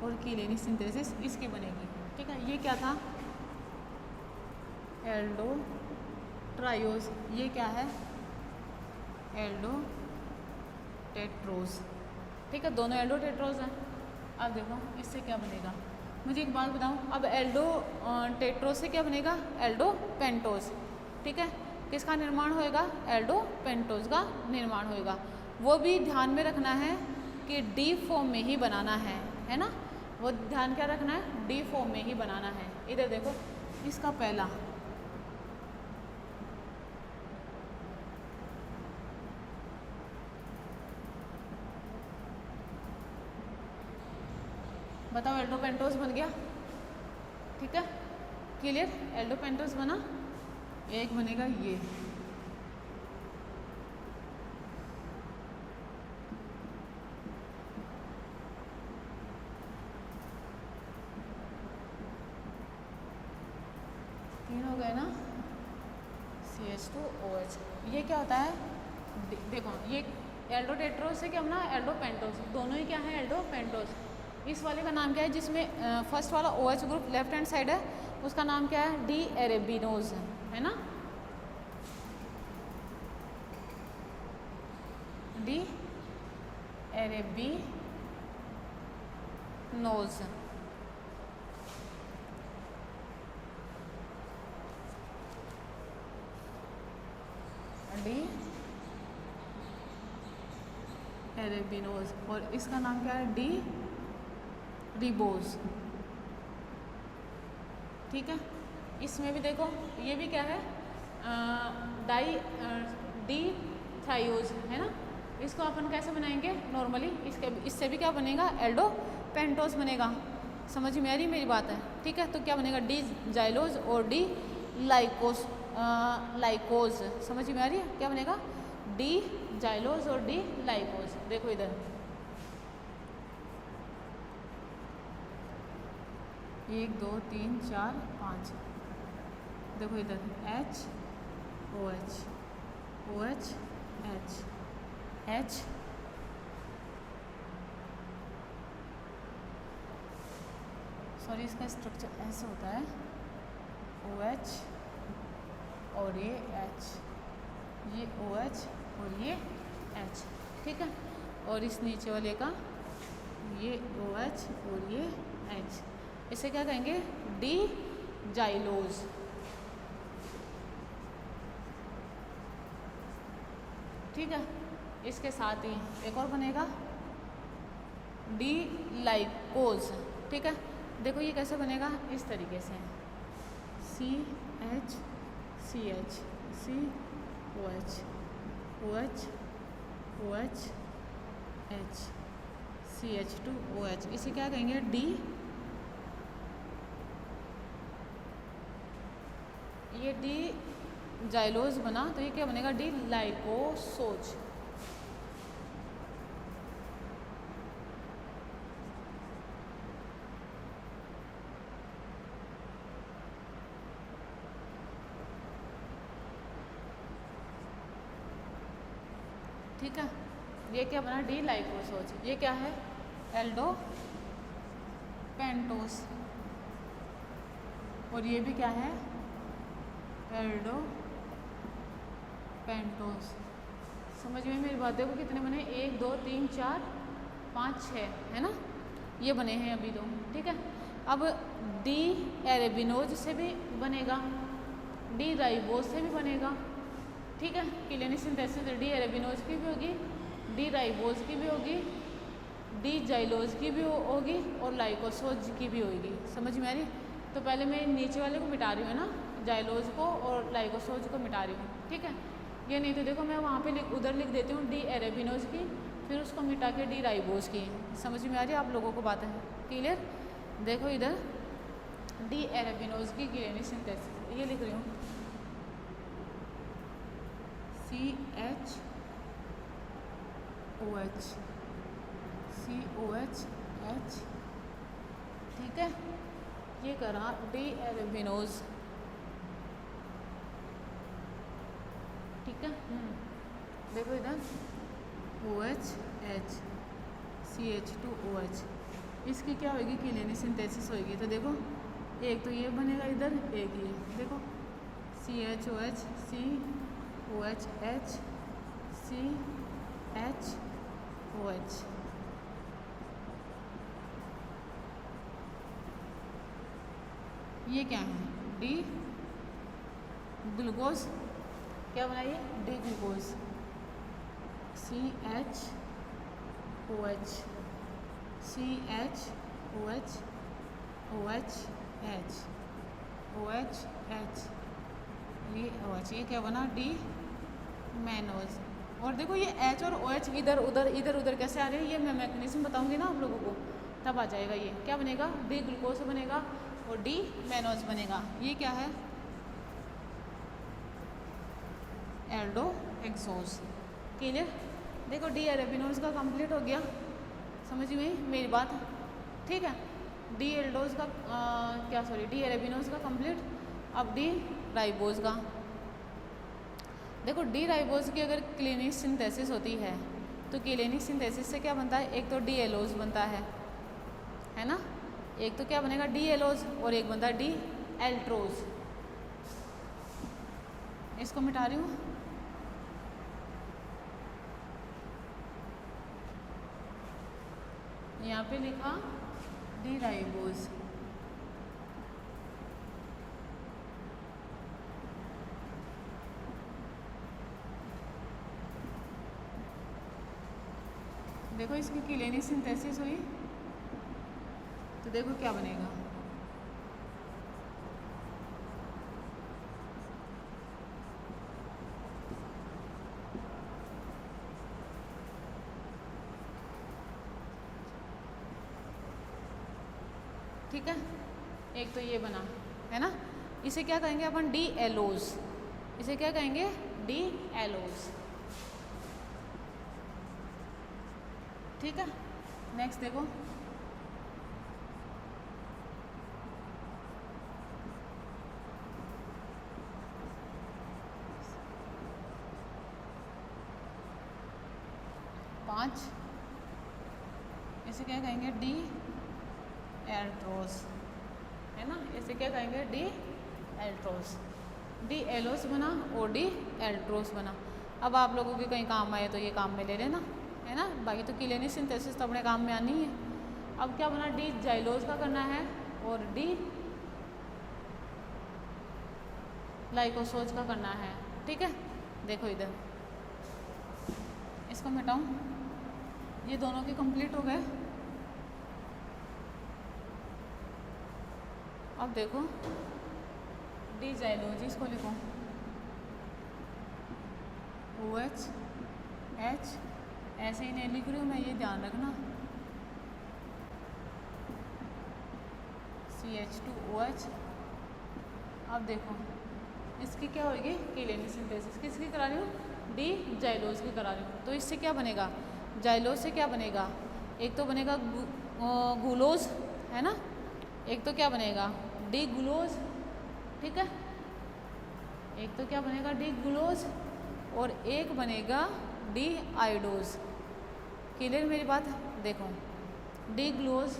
और किलेनी सिंथेसिस इसकी बनेगी। ठीक है, ये क्या था एल्डो ट्रायोज, ये क्या है एल्डो टेट्रोस। ठीक है, दोनों एल्डो टेट्रोस हैं। अब देखो इससे क्या बनेगा, मुझे एक बात बताऊं, अब एल्डो टेट्रोस से क्या बनेगा एल्डो पेंटोस। ठीक है, किसका निर्माण होएगा एल्डो पेंटोस का निर्माण होएगा। वो भी ध्यान में रखना है कि डी फॉर्म में ही बनाना है ना। वो ध्यान क्या रखना है, डी फॉर्म में ही बनाना है। इधर देखो इसका पहला बताओ एल्डो पेंटोस बन गया। ठीक है, क्लियर, एल्डो पेंटोस बना। एक बनेगा ये, तीन हो गए ना CH2OH। ये क्या होता है देखो, ये एल्डो टेट्रोस है क्या बना एल्डो पेंटोस, दोनों ही क्या है एल्डो पेंटोस। इस वाले का नाम क्या है जिसमें फर्स्ट वाला OH group left hand side है, उसका नाम क्या है डी एरेबिनोज है ना, डी एरेबिनोज। डी एरेबिनोज और इसका नाम क्या है डी रिबोज। ठीक है, इसमें भी देखो ये भी क्या है डी थायोज है ना। इसको अपन कैसे बनाएंगे नॉर्मली, इससे भी क्या बनेगा एल्डो पेंटोस बनेगा। समझ में आ रही मेरी बात है। ठीक है, तो क्या बनेगा डी जाइलोज और डी लाइकोस लाइकोज। समझ में आ रही है क्या बनेगा डी जाइलोज और डी लाइकोज। देखो इधर 1 2 3 4 5, देखो इधर HOH OH H सॉरी इसका स्ट्रक्चर ऐसे होता है OH और ये H, ये OH और ये H। ठीक है, और इस नीचे वाले का ये OH और ये H, इसे क्या कहेंगे डी जाइलोज। ठीक है, इसके साथ ही एक और बनेगा डी लाइकोज। ठीक है, देखो ये कैसे बनेगा इस तरीके से CH CH COH OH OH H CH2OH, इसे क्या कहेंगे डी, ये डी जाइलोज बना तो ये क्या बनेगा डी लाइकोसोज। ठीक है। ये क्या बना, डी लाइकोसोज। ये क्या है, एल्डो पेंटोस। और ये भी क्या है, एल्डो पेंटोस। समझ में मेरी बात? देखो कितने बने, 1 2 3 4 5 6 है ना, ये बने हैं अभी तो, ठीक है। अब डी एरेबिनोज से भी बनेगा, डी राइबोज से भी बनेगा, ठीक है। किलेनिक सिंथेसिस डी एरेबिनोज की भी होगी, डी राइबोज की भी होगी, डी जाइलोज की भी होगी और लाइकोसोज की भी होगी। समझ में आ रही? तो पहले मैं नीचे वाले को मिटा रही हूँ ना, जाइलोज को और लाइकोसोज को मिटा रही हूँ, ठीक है। ये नहीं तो देखो मैं वहाँ पे उधर लिख देती हूँ डी एरेबिनोज की, फिर उसको मिटा के डी राइबोज की। समझ में आ रही है आप लोगों को बात है, क्लियर? देखो इधर डी एरेबिनोज की किलेनिक सिंथेसिस ये लिख रही हूँ, CHOH COHH, ठीक है। ये करा डी एरेबिनोज, ठीक है। देखो इधर OH CH2OH, इसकी क्या होगी, किलेनिक सिंथेसिस होगी। तो देखो एक तो ये बनेगा इधर, एक ये देखो CHOH COHH CHOH। ये क्या है, डी ग्लूकोज, क्या बनाइए, D glucose, CHOH CHOH OH H OH H, ये OH, ये क्या बना, डी मैनोज। और देखो ये H और OH इधर उधर कैसे आ रहे हैं, ये मैं मैकेनिज्म बताऊंगी ना आप लोगों को, तब आ जाएगा। ये क्या बनेगा, डी ग्लूकोज बनेगा और डी मैनोज बनेगा। ये क्या है, एल्डो एक्सोज, क्लियर? देखो डी एरेबिनोज का कंप्लीट हो गया, समझ में मेरी बात, ठीक है। डी एल्डोज का डी एरेबिनोज का कंप्लीट। अब डी राइबोज का देखो, डी राइबोज की अगर किलेनिक सिंथेसिस होती है तो किलेनिक सिंथेसिस से क्या बनता है, एक तो डी एलोज बनता है ना, एक तो क्या बनेगा, डी एलोज, और एक बनता है डी एल्ट्रोज। इसको मिटा रही हूँ, यहाँ पे लिखा डी राइबोज, देखो इसकी किलेनिक सिंथेसिस हुई तो देखो क्या बनेगा, ठीक है। एक तो ये बना है ना, इसे क्या कहेंगे अपन, डी एलोज, इसे क्या कहेंगे, डी एलोज, ठीक है। नेक्स्ट देखो, पाँच, इसे क्या कहेंगे, डी एल्ट्रोज, है ना, इसे क्या कहेंगे, डी एल्ट्रोज। डी एलोज बना और डी एल्ट्रोज बना। अब आप लोगों के कहीं काम आए तो ये काम में ले लेना, है ना, बाकी तो किलेनिक सिंथेसिस तो अपने काम में आनी है। अब क्या बना, डी जाइलोज का करना है और डी लाइकोसोज का करना है, ठीक है। देखो इधर इसको मिटाऊं, ये दोनों के कंप्लीट हो गए। अब देखो डी जाइलोज, इसको लिखो OH H, ऐसे ही नहीं लिख रही हूँ मैं, ये ध्यान रखना, CH2OH। अब देखो इसकी क्या होगी, किलेनिक सिंथेसिस किसकी करा रही हूँ, डी जाइलोज की करा रही हूँ। तो इससे क्या बनेगा, जाइलोज से क्या बनेगा, एक तो बनेगा ग्लूकोज, है ना, एक तो क्या बनेगा, डी ग्लूकोज, ठीक है। एक तो क्या बनेगा, डी ग्लूकोज, और एक बनेगा डी आयोडोज। क्लियर मेरी बात? देखो D glucose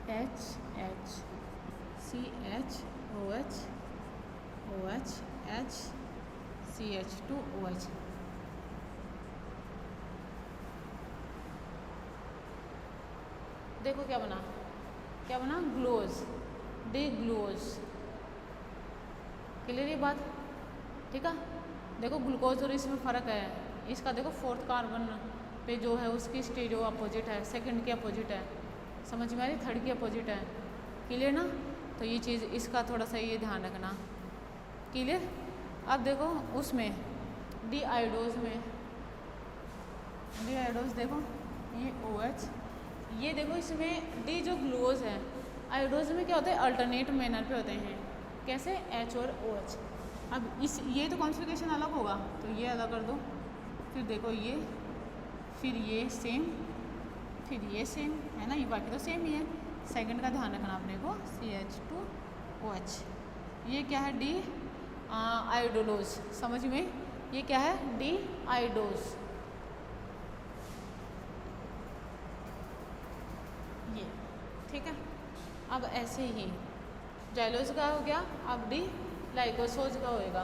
H CHOH OH H CH2OH। देखो क्या बना ग्लूकोज, डी ग्लूकोज। क्लियर ये बात? ठीक है। देखो ग्लूकोज और इसमें फ़र्क है। इसका देखो 4th कार्बन पे जो है उसकी स्टीरियो अपोजिट है, 2nd की अपोजिट है, समझ में आ रही? 3rd की अपोजिट है। क्लियर ना? तो ये चीज़ इसका थोड़ा सा ये ध्यान रखना। क्लियर? अब देखो उसमें डी आयोडोज में, डी आयोडोज देखो ये OH, ये देखो इसमें डी जो ग्लूकोज है, आयोडोज में क्या होता है अल्टरनेट मैनर पे होते हैं। कैसे? H और OH। अब इस ये तो कॉन्फ़िगरेशन अलग होगा तो ये अलग कर दो, फिर देखो ये, फिर ये सेम, फिर ये सेम है ना, ये बाकी तो सेम ही है। 2nd का ध्यान रखना अपने को CH2OH। ये क्या है? डी आयोडोलोज। समझ में? ये क्या है? डी आयोडोज। ये ठीक है। अब ऐसे ही जाइलोज का हो गया, अब डी लाइकोसोज का होएगा।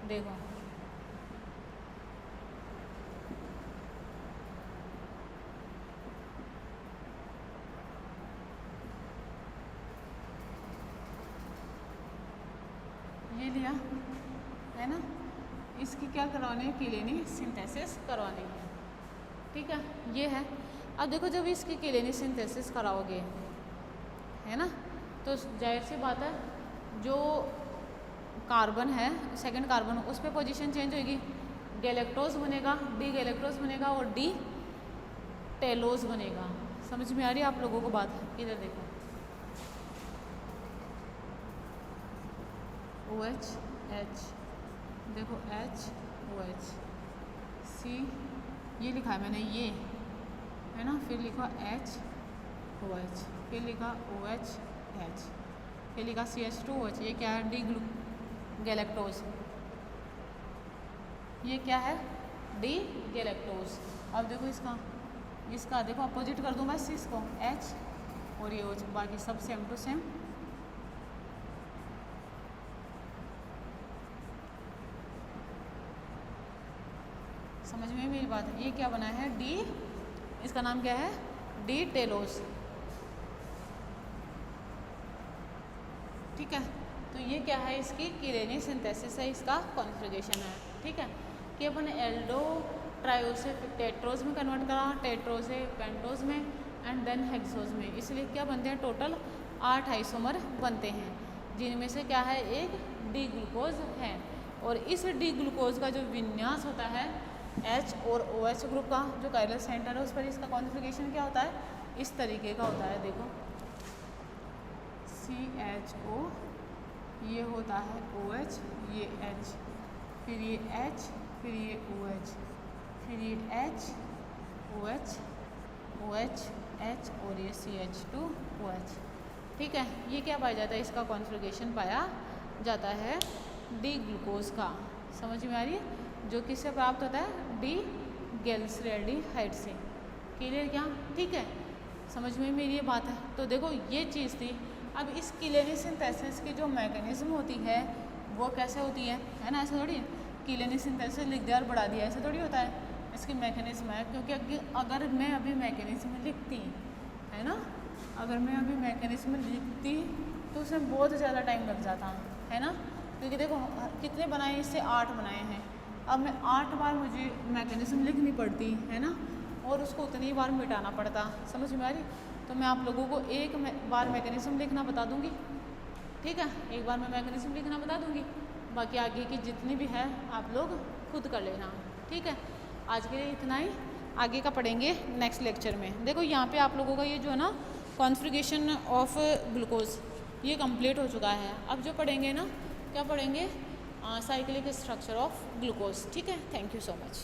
देखो ये लिया है ना, इसकी क्या करवानी है? किलेनी सिंथेसिस करवानी है। ठीक है, ये है। अब देखो जब इसकी किलेनी सिंथेसिस कराओगे है ना, तो जाहिर सी बात है जो कार्बन है 2nd कार्बन उस पर पोजीशन चेंज होगी, गैलेक्टोज बनेगा, डी गैलेक्टोज बनेगा और डी टेलोज बनेगा। समझ में आ रही है आप लोगों को बात? इधर देखो OH H, देखो H OH C, ये लिखा है मैंने ये है ना, फिर लिखा H OH, फिर लिखा OH H, फिर लिखा CH2OH। ये क्या है? D galactose. ये क्या है? D galactose. अब देखो इसका देखो अपोजिट कर दूँ बस इसको, H और ये OH, बाकी सब सेम टू सेम। समझ में मेरी बात? ये क्या बना है? डी, इसका नाम क्या है? D telos. ठीक है, तो ये क्या है? इसकी किलेनी सिंथेसिस है, इसका कॉन्फ़िगरेशन है। ठीक है, कि अपन एल्डो ट्रायो से टेट्रोज में कन्वर्ट करा, टेट्रो से पेंटोज में एंड देन हेक्सोज में। इसलिए क्या बनते हैं? टोटल 8 आइसोमर बनते हैं, जिनमें से क्या है? एक डी ग्लूकोज है। और इस डी ग्लूकोज का जो विन्यास होता है H और OH ग्रुप का, जो कायरल सेंटर है उस पर इसका कॉन्फ़िगरेशन क्या होता है? इस तरीके का होता है। देखो CHO, ये होता है OH, ये H, फिर ये H, फिर ये OH, फिर ये H OH OH H और ये CH2OH। ठीक है, ये क्या पाया जाता है? इसका कॉन्फ़िगरेशन पाया जाता है डी ग्लूकोज का। समझ में आ रही है? जो किससे प्राप्त होता है? डी गैल्सरेल्डिहाइड से। क्लियर क्या? ठीक है, समझ में मेरी ये बात है। तो देखो ये चीज़ थी। अब इस किलेनी सिंथेसिस की जो मैकेनिज्म होती है वो कैसे होती है ना? ऐसा थोड़ी किलेनी सिंथेसिस लिख दिया और बढ़ा दिया, ऐसे थोड़ी होता है। इसकी मैकेनिज्म है, क्योंकि अगर मैं अभी मैकेनिज्म लिखती है ना, अगर मैं अभी मैकेनिज्म लिखती तो उसमें बहुत ज़्यादा टाइम लग जाता है ना, क्योंकि देखो कितने बनाए? इससे 8 बनाए हैं। अब मैं 8 बार मुझे मैकेनिज्म लिखनी पड़ती है ना, और उसको उतनी बार मिटाना पड़ता। समझ में आ रही? तो मैं आप लोगों को एक बार मैकेनिज्म लिखना बता दूंगी। ठीक है, एक बार मैं मैकेनिज्म लिखना बता दूंगी, बाकी आगे की जितनी भी है आप लोग खुद कर लेना। ठीक है, आज के लिए इतना ही, आगे का पढ़ेंगे नेक्स्ट लेक्चर में। देखो यहाँ पे आप लोगों का ये जो है ना कॉन्फ़िगरेशन ऑफ ग्लूकोज ये कंप्लीट हो चुका है। अब जो पढ़ेंगे ना, क्या पढ़ेंगे? Cyclic structure of glucose. ठीक है, थैंक यू सो मच।